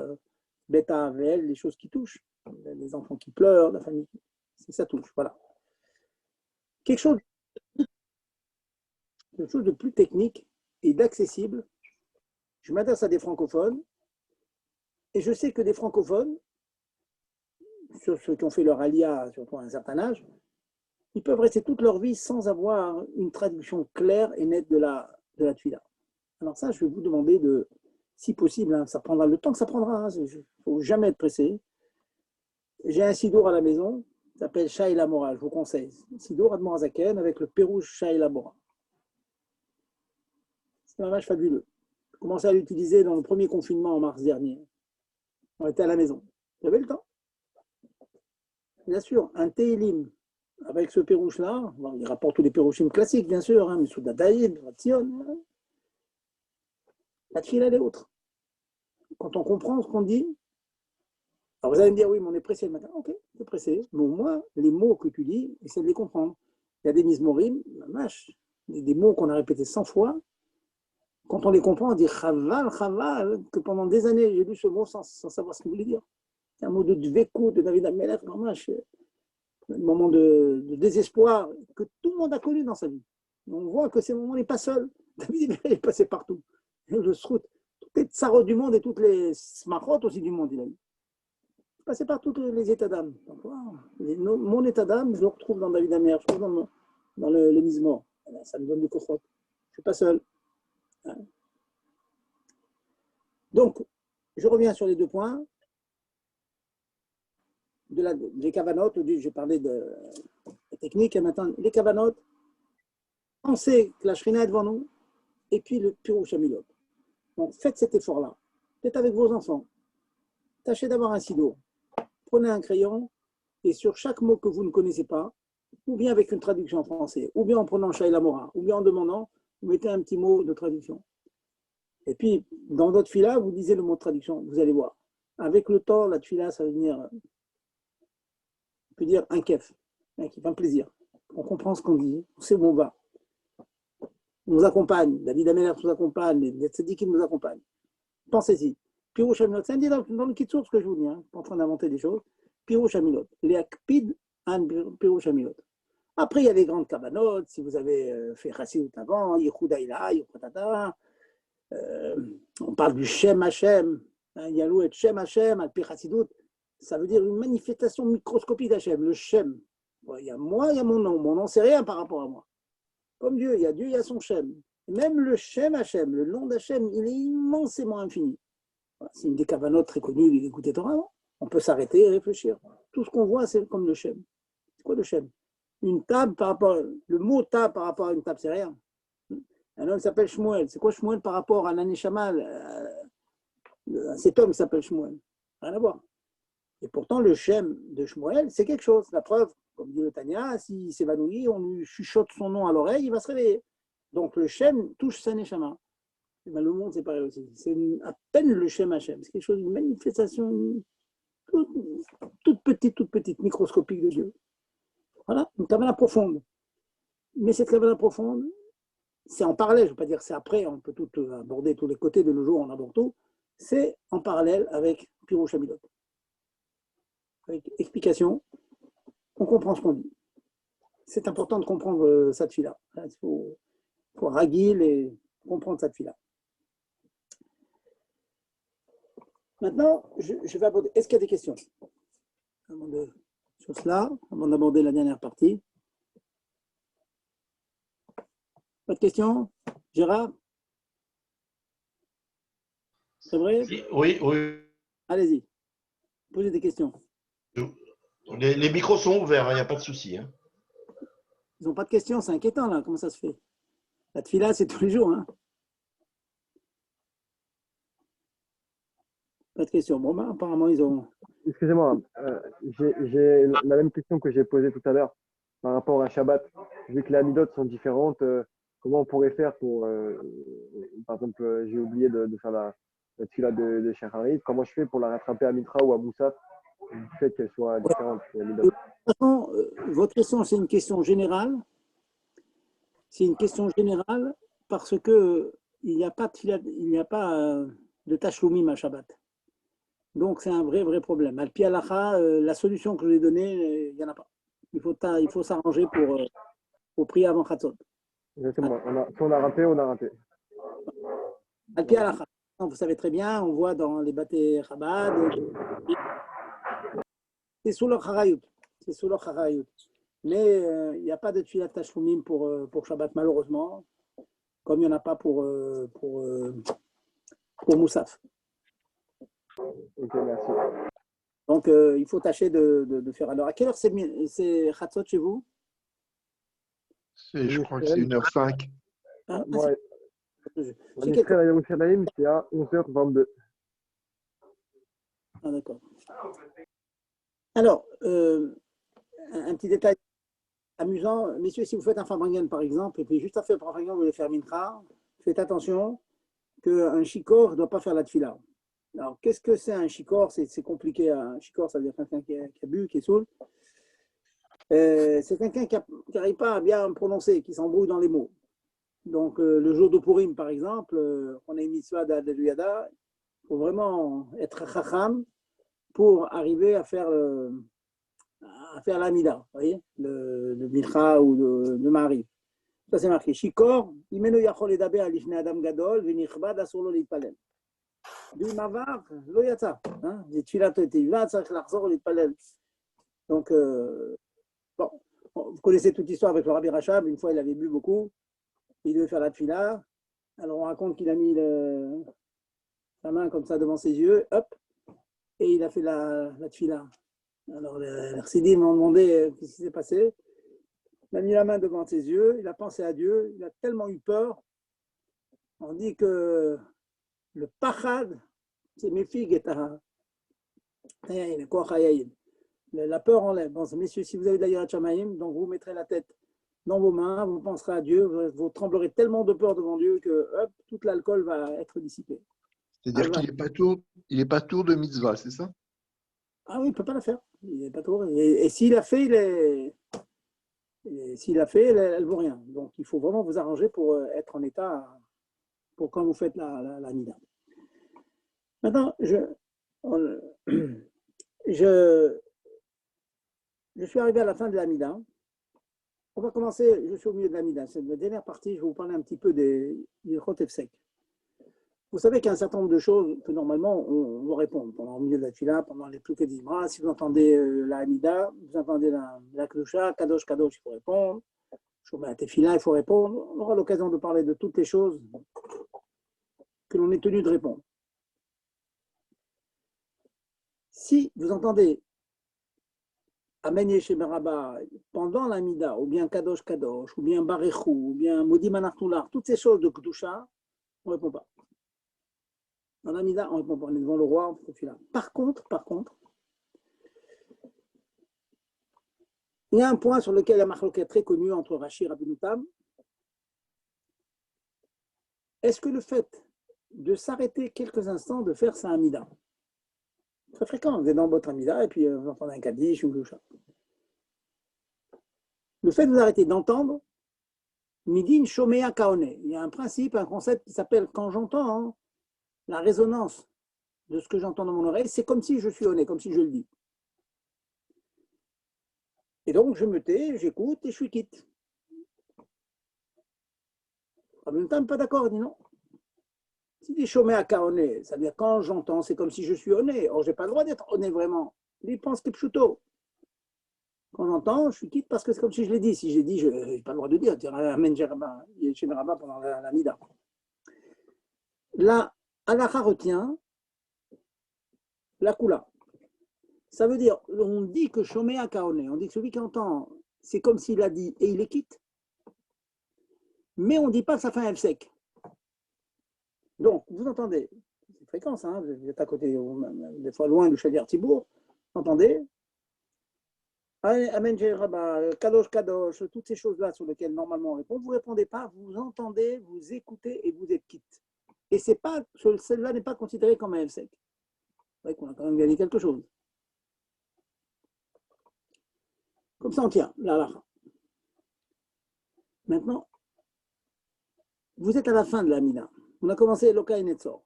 bêta avel, des choses qui touchent, les enfants qui pleurent, la famille, ça touche, voilà. Quelque chose de plus technique et d'accessible. Je m'adresse à des francophones et je sais que des francophones, sur ceux qui ont fait leur alia, surtout à un certain âge, ils peuvent rester toute leur vie sans avoir une traduction claire et nette de la tefila. Alors ça, je vais vous demander de, si possible, hein, ça prendra le temps que ça prendra, il ne faut jamais être pressé. J'ai un sidour à la maison, ça s'appelle Shaï Lamora, je vous conseille. Sidour Admor Zaken avec le Pérouge Shaï Lamora. C'est un match fabuleux. J'ai commencé à l'utiliser dans le premier confinement en mars dernier. On était à la maison. J'avais le temps. Bien sûr, un Teilim avec ce Pérouche-là, bon, il rapporte tous les Pérouchim classiques, bien sûr, hein, mais Souda Daïd, Ration. La tefila, elle est autre. Quand on comprend ce qu'on dit, alors vous allez me dire, oui, mais on est pressé le matin. Ok, c'est pressé. Mais au moins, les mots que tu dis, essaie de les comprendre. Il y a des mismorim, des mots qu'on a répétés 100 fois. Quand on les comprend, on dit chaval, chaval, que pendant des années, j'ai lu ce mot sans savoir ce qu'il voulait dire. C'est un mot de dveku de David Amelech, vraiment, un moment de désespoir que tout le monde a connu dans sa vie. On voit que ces moments, il n'est pas seul. David est passé partout. Le srout, toutes les tsarots du monde et toutes les smachot aussi du monde, il a eu. Il est passé par tous les états d'âme. Mon état d'âme, je le retrouve dans David Amelech, je le trouve dans le Mizmor. Ça me donne du cochot. Je ne suis pas seul. Donc, je reviens sur les 2 points. Les kavanotes, j'ai parlé de la technique, et maintenant, les kavanotes, pensez que la shrina est devant nous, et puis le pirouche amilot. Donc, faites cet effort-là. Faites avec vos enfants. Tâchez d'avoir un sido. Prenez un crayon, et sur chaque mot que vous ne connaissez pas, ou bien avec une traduction en français, ou bien en prenant Shaila Mora, ou bien en demandant, vous mettez un petit mot de traduction. Et puis, dans votre fila, vous lisez le mot de traduction, vous allez voir. Avec le temps, la fila, ça va devenir, on peut dire, un kef, un plaisir. On comprend ce qu'on dit, on sait où on va. On nous accompagne, David Amelech nous accompagne, les tzadikim nous accompagnent. Pensez-y. Pirouche Amilot, c'est dans le Kitsour ce que je vous dis, hein, pas en train d'inventer des choses. Pirouche Amilot, les akpid an Pirouche Amilot. Après, il y a les grandes kabanotes, si vous avez fait Chassidut avant, Yehuda Ila, Yechutata, on parle du Shem Hashem, Yalou et Shem Hashem, Al-Pi Chassidut, ça veut dire une manifestation microscopique d'Hashem, le Shem. Il y a moi, il y a mon nom c'est rien par rapport à moi. Comme Dieu, il y a son Shem. Même le Shem Hashem, le nom d'Hashem, il est immensément infini. C'est une des kavanotes très connues, l'écouter Torah, on peut s'arrêter et réfléchir. Tout ce qu'on voit, c'est comme le Shem. C'est quoi le Shem? Une table par rapport, le mot table par rapport à une table, c'est rien. Un homme s'appelle Shmuel. C'est quoi Shmuel par rapport à l'Aneshamal? Cet homme s'appelle Shmuel. Rien à voir. Et pourtant, le Shem de Shmuel, c'est quelque chose. La preuve, comme dit le Tanya, s'il s'évanouit, on lui chuchote son nom à l'oreille, il va se réveiller. Donc le Shem touche sa Neshama. Ben, le monde, c'est pareil aussi. C'est à peine le Shem Hashem. C'est quelque chose, une manifestation toute petite, microscopique de Dieu. Voilà, une kavana profonde. Mais cette kavana profonde, c'est en parallèle, je ne veux pas dire c'est après, on peut tout aborder tous les côtés de nos jours, on aborde tout. C'est en parallèle avec Pirouche Amilot. Avec explication, on comprend ce qu'on dit. C'est important de comprendre cette fille-là. Il faut ragil et comprendre cette fille-là. Maintenant, je vais aborder. Est-ce qu'il y a des questions sur cela, avant d'aborder la dernière partie? Pas de questions? Gérard? C'est vrai? Oui. Allez-y. Posez des questions. Les micros sont ouverts, il n'y a pas de souci. Hein. Ils n'ont pas de questions, c'est inquiétant là. Comment ça se fait? La tefila, c'est tous les jours. Hein. Pas de questions. Bon, ben, apparemment, ils ont. Excusez-moi, j'ai la même question que j'ai posée tout à l'heure par rapport à Shabbat. Vu que les amidotes sont différentes, comment on pourrait faire pour, par exemple, j'ai oublié de faire la tefila de Shacharit, comment je fais pour la rattraper à Mitra ou à Moussaf, du fait qu'elle soit différente, les amidotes? De toute façon, votre question, c'est une question générale. C'est une question générale parce qu'il n'y a pas de tachloumim à Shabbat. Donc, c'est un vrai problème. Al-Pi Halacha, la solution que je vous ai donnée, il n'y en a pas. Il faut s'arranger pour prier avant Chatzot. Exactement. Si on a raté, on a raté. Al-Pi Halacha. Vous savez très bien, on voit dans les bâtés Chabad, c'est sous leur Harayut. Mais il n'y a pas de Tfilat Tashloumim pour Shabbat, malheureusement, comme il n'y en a pas pour Moussaf. Ok, merci. Donc, il faut tâcher de faire. Alors, à quelle heure c'est Chatzot chez vous? Je crois que c'est 1h05. Ah, Ouais. c'est quelque... À Yerushalayim, c'est à 11h22. Ah, d'accord. Alors, un petit détail amusant. Messieurs, si vous faites un Farbrengen, par exemple, et puis juste après le Farbrengen, vous voulez faire Mincha, faites attention qu'un shikor ne doit pas faire la tfila. Alors, qu'est-ce que c'est un shikor? C'est compliqué. Un shikor, ça veut dire quelqu'un qui a bu, qui est saoul. C'est quelqu'un qui n'arrive pas à bien prononcer, qui s'embrouille dans les mots. Donc, le jour de Purim, par exemple, on a une mitzvah d'Adaduyada, il faut vraiment être chacham pour arriver à faire l'amida, vous voyez, le Mincha ou le Mari. Ça c'est marqué. Shikor, imeno yachol edaber alifnei adam gadol, venichbad asur lo litpalel. Bimavar, lo yatsa. Les tfilat tetiva, tzarich lachzor litpalel. Donc, bon, vous connaissez toute l'histoire avec le Rabbi Rachab. Une fois, il avait bu beaucoup. Il devait faire la tfila. Alors, on raconte qu'il a mis sa main comme ça devant ses yeux, hop, et il a fait la tfila. Alors, les chassidim m'ont demandé ce qui s'est passé. Il a mis la main devant ses yeux, il a pensé à Dieu, il a tellement eu peur. On dit que le pachad, c'est mes filles, la peur enlève. Bon, messieurs, si vous avez de la yirat shamayim, donc vous mettrez la tête dans vos mains, vous penserez à Dieu, vous tremblerez tellement de peur devant Dieu que hop, tout l'alcool va être dissipé. C'est-à-dire qu'il n'est pas tour de mitzvah, c'est ça? Ah oui, il ne peut pas la faire. Il n'est pas tour. Et s'il l'a fait, elle ne vaut rien. Donc, il faut vraiment vous arranger pour être en état pour quand vous faites la nida. Maintenant, je suis arrivé à la fin de la nida. On va commencer, je suis au milieu de la nida. C'est la dernière partie, je vais vous parler un petit peu des Chotef Sek. Vous savez qu'il y a un certain nombre de choses que normalement on va répondre pendant le milieu de la tfila, pendant les Ploukei d'Imra. Si vous entendez la Hamida, vous entendez la Kedusha, Kadosh, Kadosh, il faut répondre. Shomei HaTefila, il faut répondre. On aura l'occasion de parler de toutes les choses que l'on est tenu de répondre. Si vous entendez Amen Yeshem Rabba pendant la Hamida, ou bien Kadosh, Kadosh, ou bien Barechou, ou bien Modim Anachtular, toutes ces choses de Kedusha, on ne répond pas. Dans l'Amida, on répond pas, on est devant le roi, on fait celui-là. Par contre, il y a un point sur lequel la marloquette est très connue entre Rashi et Rabbeinu Tam. Est-ce que le fait de s'arrêter quelques instants de faire sa Amida, très fréquent, vous êtes dans votre Amida et puis vous entendez un Kaddish ou le chat. Le fait de vous arrêter d'entendre, Midin Shomea Kaone, il y a un principe, un concept qui s'appelle quand j'entends la résonance de ce que j'entends dans mon oreille, c'est comme si je suis honnête, comme si je le dis. Et donc, je me tais, j'écoute et je suis quitte. En même temps, pas d'accord, il dit non. Si dit chômé à kaoné, ça veut dire quand j'entends, c'est comme si je suis honnête. Or, je n'ai pas le droit d'être honnête vraiment. Il pense que pshuto. Quand j'entends, je suis quitte parce que c'est comme si je l'ai dit. Si j'ai dit, je n'ai pas le droit de dire. Amen, Yeshem Rabba pendant la Mida. La halakha retient la kula. Ça veut dire, on dit que chômé à kaoné, on dit que celui qui entend, c'est comme s'il a dit et il est quitte. Mais on ne dit pas que ça fait un sec. Donc, vous entendez, c'est fréquence, hein, vous êtes à côté, des fois loin du Shaliar Tibour, vous entendez Amen, Kadosh, Kadosh, toutes ces choses-là sur lesquelles normalement on répond, vous ne répondez pas, vous entendez, vous écoutez et vous êtes quitte. Et celle-là n'est pas considérée comme un sec. Vous voyez qu'on a quand même gagné quelque chose. Comme ça, on tient, là. Maintenant, vous êtes à la fin de la Mina. On a commencé Elokai Netzor.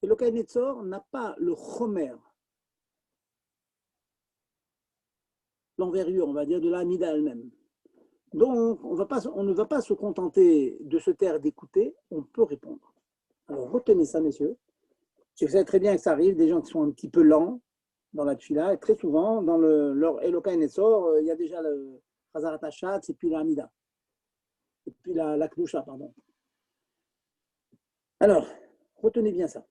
Elokai Netzor n'a pas le chomer, l'envergure, on va dire, de la Mida elle-même. Donc, on ne va pas se contenter de se taire d'écouter, on peut répondre. Alors, retenez ça, messieurs. Je sais très bien que ça arrive, des gens qui sont un petit peu lents dans la tfila, et très souvent, dans leur Elokai Netzor, il y a déjà le Chazarat Hashatz et puis la Mida. Et puis la Kedusha, pardon. Alors, retenez bien ça.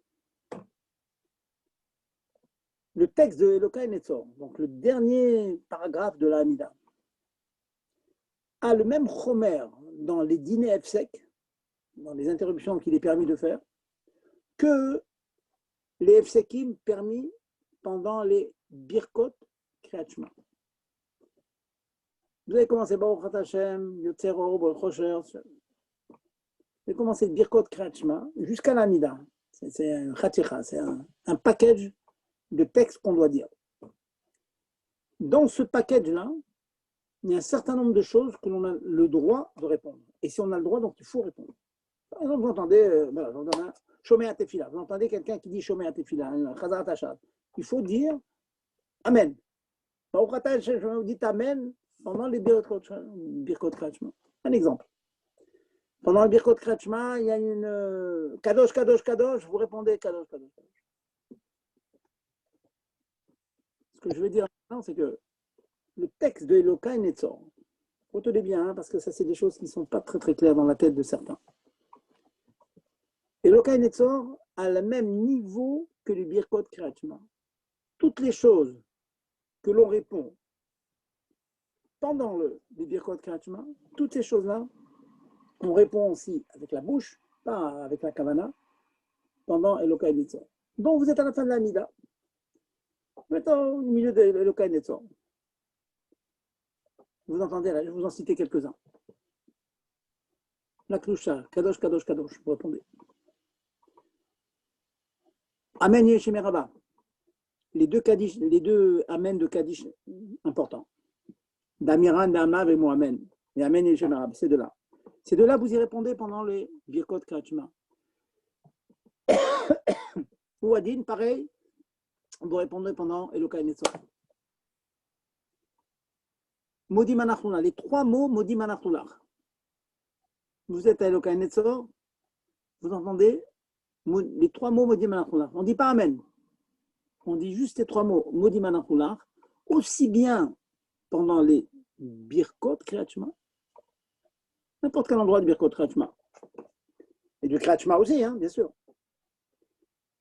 Le texte de Elokai Netzor, donc le dernier paragraphe de la Hamida, a le même chomer dans les dîners Efsek, dans les interruptions qu'il est permis de faire, que les Efsekim permis pendant les Birkot Kriyat Shema. Vous avez commencé Baruch Hashem, Yotzero, Baruch Hosher. Vous avez commencé Birkot Kriyat Shema jusqu'à la Hamida. C'est un Chaticha, c'est un package de textes qu'on doit dire. Dans ce package-là, il y a un certain nombre de choses que l'on a le droit de répondre. Et si on a le droit, donc il faut répondre. Par exemple, vous entendez, voilà, Shomea Tefila. Vous entendez quelqu'un qui dit Shomea Tefila, Chazarat Hashad. Il faut dire Amen. Baruch Ata Hashem, vous dites Amen pendant les Birkot Krachma. Un exemple. Pendant le Birkot Krachma, il y a une Kadosh, Kadosh, Kadosh, vous répondez Kadosh, Kadosh, Kadosh. Ce que je veux dire maintenant, c'est que le texte de Eloka et Netzor, retenez bien, hein, parce que ça, c'est des choses qui ne sont pas très très claires dans la tête de certains. Eloka et Netzor a le même niveau que le Birkot Krachma. Toutes les choses que l'on répond pendant le Birkot Krachma, toutes ces choses-là, on répond aussi avec la bouche, pas avec la kavana, pendant Eloka et Netzor. Donc vous êtes à la fin de la Mida. Vous êtes au milieu de Eloka et Netzor. Vous entendez là, je vais vous en citer quelques-uns. La Klusha, Kadosh, Kadosh, Kadosh, vous répondez. Amen Yeshem Rabba. Les deux Amen de Kaddish importants. D'Amiran, d'Amav et Mohamed. Et Amen Yeshem Rabba, c'est de là. Ces deux-là, vous y répondez pendant les Birkot Krachma. Ou Adin, pareil, vous répondez pendant Eloka et Netzor. Modim Anachullah, les trois mots Modim Anachullah. Vous êtes à Eloka et Netzor, vous entendez les trois mots Modim Anachullah. On ne dit pas Amen. On dit juste les trois mots Modim Anachullah, aussi bien pendant les Birkot Krachma, n'importe quel endroit de Birkot Krachma. Et du Krachma aussi, hein, bien sûr.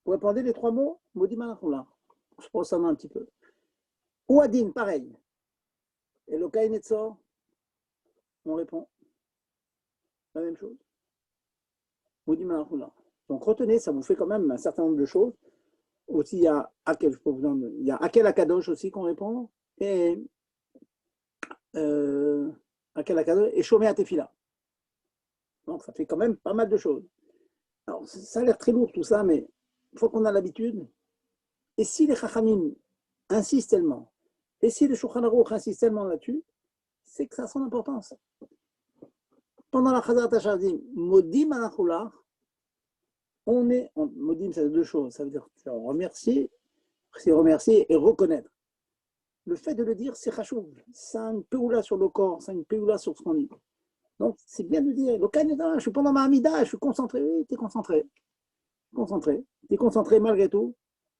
Vous répondez les trois mots Modim Anachullah. Je pense ça un petit peu. Ou Adin, pareil. Eloka et Netzor, on répond la même chose. Modim Anachullah. Donc retenez, ça vous fait quand même un certain nombre de choses. Aussi, il y a Akel, je peux vous donner, il y a Akel Akadosh aussi qu'on répond. Et Akel Akadosh et Shomea Tefila. Donc ça fait quand même pas mal de choses. Alors ça a l'air très lourd tout ça, mais une fois qu'on a l'habitude, et si les Chachamim insistent tellement, et si le Shulchan Aruch insiste tellement là-dessus, c'est que ça a son importance. Pendant la Chazarat Hashadim, Modim Anachullah, Modim, ça veut dire deux choses. Ça veut dire remercier, et reconnaître. Le fait de le dire, c'est chachouv. C'est une péoula sur le corps, c'est une péoula sur ce qu'on dit. Donc, c'est bien de dire, je suis pendant ma Hamida, je suis concentré. Oui, tu es concentré. Concentré. Tu es concentré malgré tout.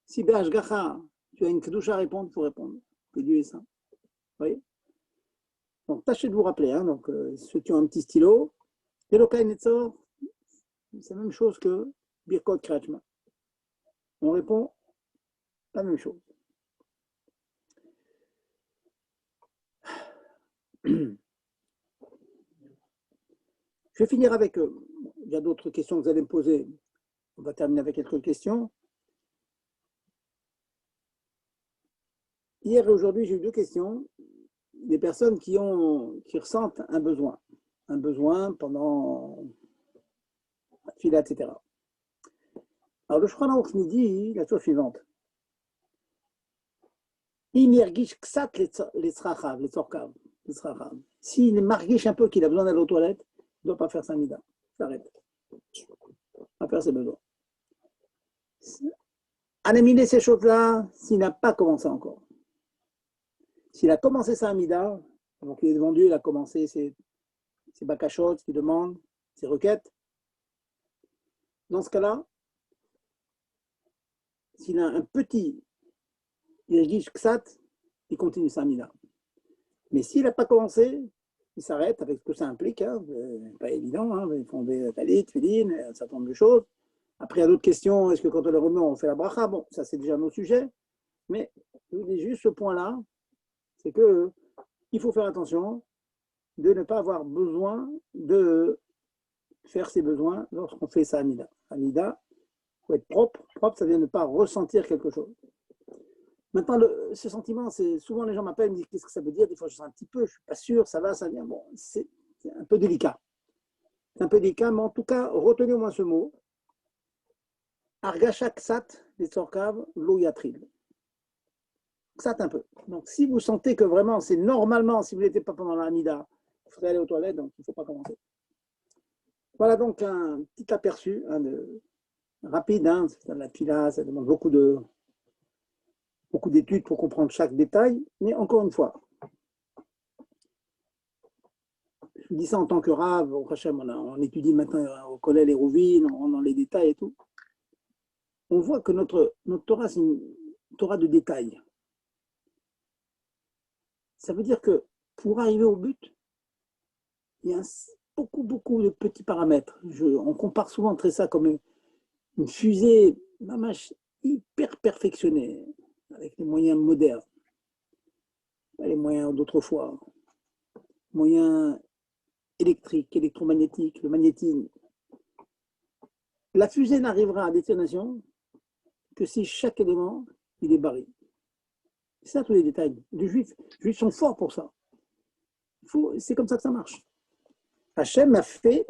Si Be'ashgacha, tu as une kedusha à répondre, il faut répondre. Que Dieu est saint. Vous voyez? Donc, tâchez de vous rappeler. Hein, donc, ceux qui ont un petit stylo, Eloka et Netzor, c'est la même chose que Birkot Krachma. On répond la même chose. Je vais finir avec, il y a d'autres questions que vous allez me poser. On va terminer avec quelques questions. Hier et aujourd'hui, j'ai eu deux questions. Des personnes qui ressentent un besoin pendant la fila, etc. Alors, le Shulchan Aruch nous dit la chose suivante. S'il margish un peu qu'il a besoin d'aller aux toilettes, il ne doit pas faire sa mida. Il s'arrête. Il va faire ses besoins. Anéminer ces choses-là s'il n'a pas commencé encore. S'il a commencé sa mida, donc il est devant Dieu, il a commencé ses bakashot, ses demandes, ses requêtes. Dans ce cas-là, s'il a un petit Yegish Ksat, il continue sa mida. Mais s'il n'a pas commencé, il s'arrête avec ce que ça implique. Hein, pas évident, hein, il faut des talit, filin, un certain nombre de choses. Après, il y a d'autres questions. Est-ce que quand on le remet, on fait la bracha? Bon, ça c'est déjà nos sujets. Mais je vous dis juste ce point-là, c'est qu'il faut faire attention de ne pas avoir besoin de faire ses besoins lorsqu'on fait sa amida. Amida, il faut être propre. Propre, ça veut dire ne pas ressentir quelque chose. Maintenant, ce sentiment, c'est souvent les gens m'appellent, me disent qu'est-ce que ça veut dire. Des fois, je sens un petit peu, je ne suis pas sûr, ça va, ça vient. Bon, c'est un peu délicat. C'est un peu délicat, mais en tout cas, retenez au moins ce mot. Argasha ksat, les tzorkav, lo yatril. Ksat un peu. Donc, si vous sentez que vraiment, c'est normalement, si vous n'étiez pas pendant la Hamida, vous faudrait aller aux toilettes, donc il ne faut pas commencer. Voilà donc un petit aperçu de rapide, hein. La fila, ça demande beaucoup d'études pour comprendre chaque détail. Mais encore une fois, je dis ça en tant que rave, au Hachem, on étudie maintenant au collège les Rouvines, on dans les détails et tout. On voit que notre Torah, c'est une Torah de détails. Ça veut dire que pour arriver au but, il y a beaucoup de petits paramètres. On compare souvent très ça comme une fusée hyper perfectionnée, avec les moyens modernes, les moyens d'autrefois, moyens électriques, électromagnétiques, le magnétisme. La fusée n'arrivera à destination que si chaque élément il est barré. C'est ça tous les détails. Les Juifs sont forts pour ça. C'est comme ça que ça marche. Hachem a fait,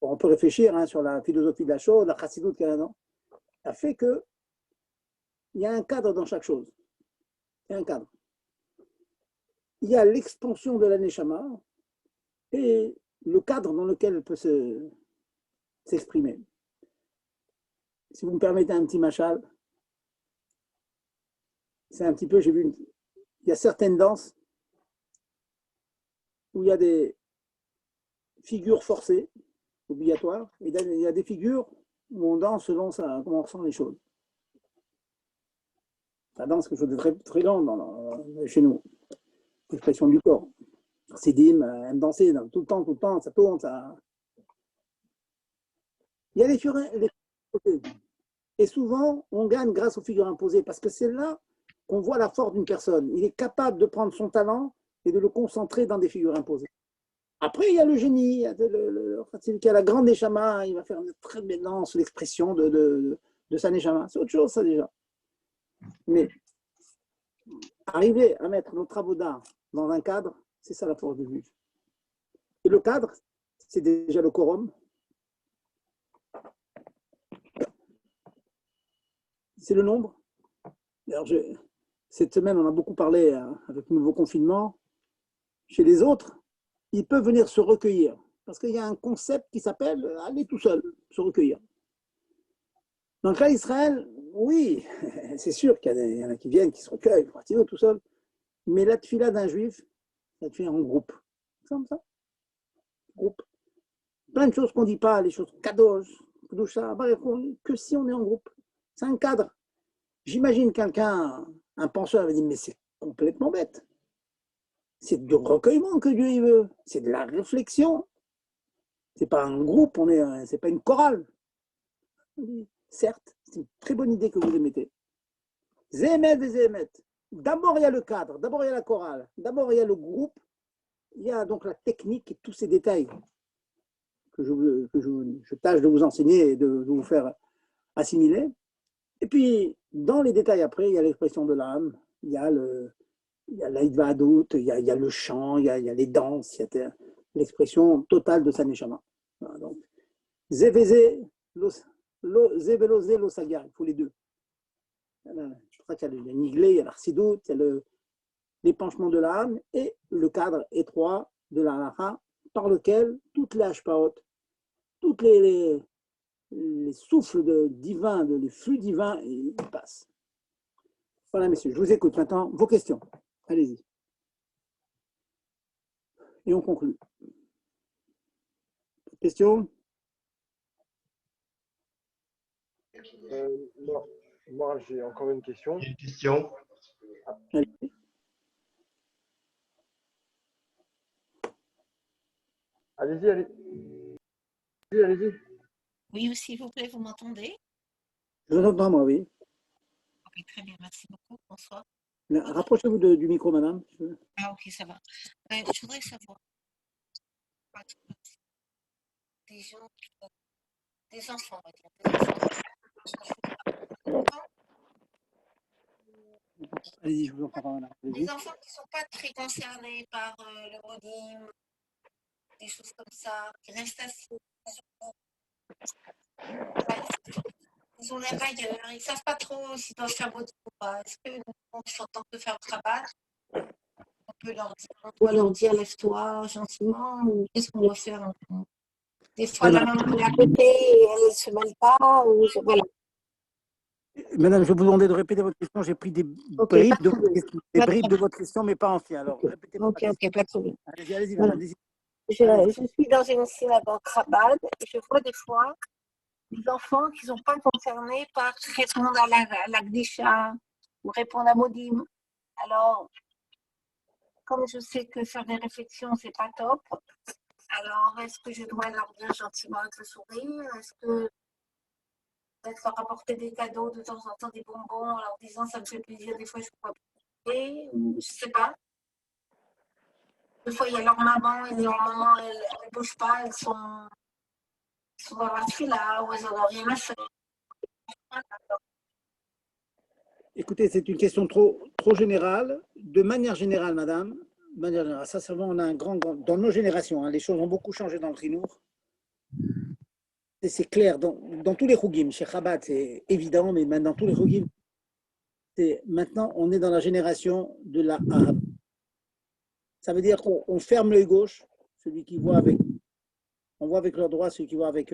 on peut réfléchir sur la philosophie de la chose, la chassidoute qu'il y a là-dedans, a fait qu'il y a un cadre dans chaque chose. Il y a un cadre. Il y a l'expansion de la neshama et le cadre dans lequel elle peut s'exprimer. Si vous me permettez un petit machal, c'est un petit peu, il y a certaines danses où il y a des figures forcées, obligatoires, et il y a des figures où on danse selon comment on ressent les choses. La danse, quelque chose de très, très grand chez nous, l'expression du corps. Sidim aime danser tout le temps, ça tourne, ça. Il y a les figures imposées. Et souvent, on gagne grâce aux figures imposées, parce que c'est là qu'on voit la force d'une personne. Il est capable de prendre son talent et de le concentrer dans des figures imposées. Après, il y a le génie, celui qui a la grande neshama, il va faire une très belle danse, l'expression de sa neshama. C'est autre chose, ça, déjà. Mais arriver à mettre notre avoda dans un cadre, c'est ça la force du juif. Et le cadre, c'est déjà le quorum. C'est le nombre. Alors cette semaine, on a beaucoup parlé avec le nouveau confinement. Chez les autres, ils peuvent venir se recueillir. Parce qu'il y a un concept qui s'appelle aller tout seul, se recueillir. Dans le cas d'Israël, oui, c'est sûr qu'il y en a qui viennent, qui se recueillent, tout seul. Mais la tefila d'un juif, ça te fait en groupe. Comme ça. Groupe. Plein de choses qu'on ne dit pas, les choses kadosh, kedusha, que si on est en groupe. C'est un cadre. J'imagine quelqu'un, un penseur, va dire, mais c'est complètement bête. C'est du recueillement que Dieu il veut. C'est de la réflexion. C'est pas un groupe, c'est pas une chorale. Certes, c'est une très bonne idée que vous émettez. Zémet et Zémet. D'abord, il y a le cadre, d'abord, il y a la chorale, d'abord, il y a le groupe, il y a donc la technique et tous ces détails que je tâche de vous enseigner et de vous faire assimiler. Et puis, dans les détails après, il y a l'expression de l'âme, il y a l'Aïdvadout, il y a le chant, il y a les danses, il y a l'expression totale de sa neshama. Voilà, donc, Zévézé, Zévélozé, l'Osagar, il faut les deux. Je crois qu'il y a le niglé, il y a l'arsidout, il y a l'épanchement de l'âme et le cadre étroit de la halakha par lequel toutes les hashpaot, toutes les souffles divins, les flux divins, ils passent. Voilà, messieurs, je vous écoute maintenant. Vos questions. Allez-y. Et on conclut. Questions? Moi, j'ai encore une question. Une question. Allez-y. Allez-y. Oui, s'il vous plaît, vous m'entendez? Je vous entends, moi, oui. Oui, très bien, merci beaucoup. Bonsoir. Rapprochez-vous du micro, madame. Ah, ok, ça va. Je voudrais savoir des gens, des enfants, on va dire, des enfants. Allez-y, je vous entends pas, madame. Des enfants qui ne sont pas très concernés par le modem, des choses comme ça, qui restent assis. Ils ont l'air ailleurs, ils ne savent pas trop s'ils doivent faire modem ou pas. Est-ce que nous, en tant que faire le travail, on doit leur dire lève-toi gentiment, ou qu'est-ce qu'on doit faire? Des fois, la maman est à côté et elle ne se mêle pas. Voilà. Madame, je vais vous demander de répéter votre question. J'ai pris des Ok, bribes pas de problème. des bribes de votre question, mais pas entière. Alors, répétez votre question. Ok, pas de problème. Allez-y, allez-y, Voilà. madame. Je suis dans une synagogue Chabad et je vois des fois des enfants qui ne sont pas concernés par répondre à la Gdisha ou répondre à Modim. Alors, comme je sais que faire des réflexions, c'est pas top, alors est-ce que je dois leur dire gentiment avec le sourire? Est-ce que peut-être leur apporter des cadeaux de temps en temps, des bonbons, en leur disant ça me fait plaisir, des fois je peux pas payer, ou je sais pas. Des fois, il y a leur maman et leur maman, elles ne bougent pas, elles sont dans la fila ou elles n'ont rien à faire. Écoutez, c'est une question trop générale. De manière générale, madame, de manière générale, sincèrement, on a un dans nos générations, hein, les choses ont beaucoup changé dans le Trinour. Et c'est clair, dans tous les Rougim, chez Chabad, c'est évident, mais maintenant, dans tous les Rougim, maintenant, on est dans la génération de la Ahab. Ça veut dire qu'on ferme l'œil gauche, celui qui voit avec, on voit avec leur droit, celui qui voit avec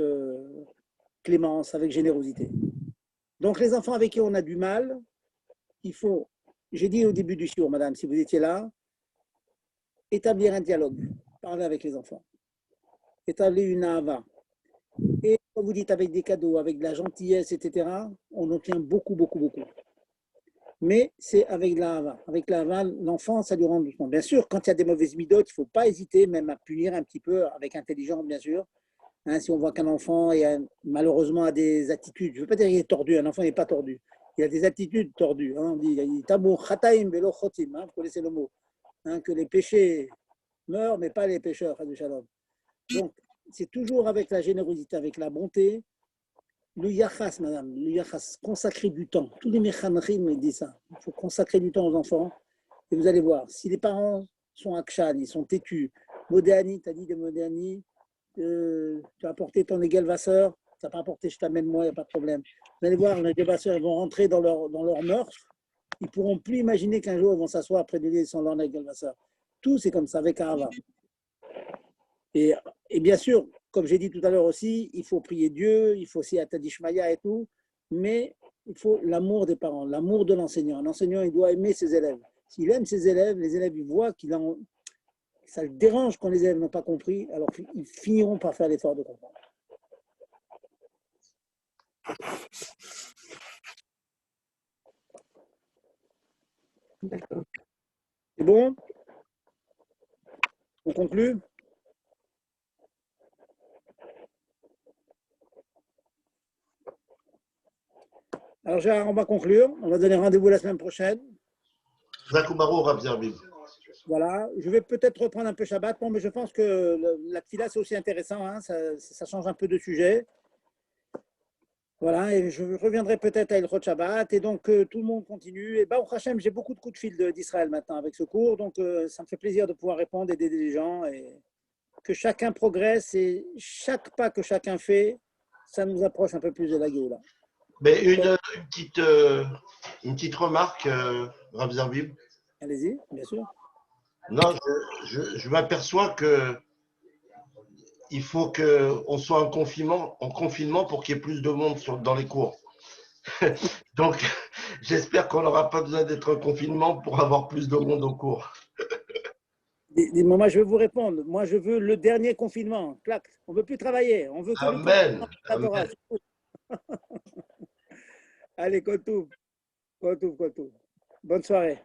clémence, avec générosité. Donc, les enfants avec qui on a du mal, il faut, j'ai dit au début du shiur, madame, si vous étiez là, établir un dialogue, parler avec les enfants, établir une ahava. Et quand vous dites avec des cadeaux, avec de la gentillesse, etc., on obtient beaucoup, beaucoup, beaucoup. Mais c'est avec de l'ahava. Avec l'ahava, l'enfant, ça lui rend doucement. Bien sûr, quand il y a des mauvaises midotes, il ne faut pas hésiter même à punir un petit peu, avec intelligence, bien sûr. Hein, si on voit qu'un enfant, malheureusement, a des attitudes, je ne veux pas dire qu'il est tordu, un enfant n'est pas tordu. Il a des attitudes tordues. Hein, on dit, tabou chataim velo chotim, vous connaissez le mot. Hein, que les péchés meurent, mais pas les pécheurs. Donc, c'est toujours avec la générosité, avec la bonté. Le yachas, madame, le yachas, consacrer du temps. Tous les méchanrim disent ça. Il faut consacrer du temps aux enfants. Et vous allez voir, si les parents sont akshan, ils sont têtus, modéani, tu as dit de modéani, tu as apporté ton égal-vasseur, tu n'as pas apporté, je t'amène moi, il n'y a pas de problème. Vous allez voir, les égal-vasseurs, ils vont rentrer dans leur mœurs. Ils ne pourront plus imaginer qu'un jour, ils vont s'asseoir près de lui sans leur égal-vasseur. Tout, c'est comme ça, avec Ahava. Et bien sûr, comme j'ai dit tout à l'heure aussi, il faut prier Dieu, il faut aussi Atadishmaya et tout, mais il faut l'amour des parents, l'amour de l'enseignant. L'enseignant, il doit aimer ses élèves. S'il aime ses élèves, les élèves, ils voient ça le dérange quand les élèves n'ont pas compris, alors ils finiront par faire l'effort de comprendre. C'est bon? On conclut? Alors, Gérard, on va conclure. On va donner rendez-vous la semaine prochaine. Zakumaro Rav Zerbib. Voilà. Je vais peut-être reprendre un peu Shabbat, mais je pense que la tfila, c'est aussi intéressant. Hein, ça change un peu de sujet. Voilà. Et je reviendrai peut-être à Ilchot Shabbat. Et donc, tout le monde continue. Et Baruch Hashem, j'ai beaucoup de coups de fil d'Israël maintenant avec ce cours. Donc, ça me fait plaisir de pouvoir répondre et d'aider les gens. Et que chacun progresse. Et chaque pas que chacun fait, ça nous approche un peu plus de la Géoula. Mais une petite remarque, Rav Zerbib. Allez-y, bien sûr. Non, je m'aperçois que il faut qu'on soit en confinement pour qu'il y ait plus de monde dans les cours. Donc, j'espère qu'on n'aura pas besoin d'être en confinement pour avoir plus de monde au cours. Moi, je vais vous répondre. Moi, je veux le dernier confinement. Clac. On ne veut plus travailler. On veut que Amen. le Torah. Allez, Kotoub. Bonne soirée.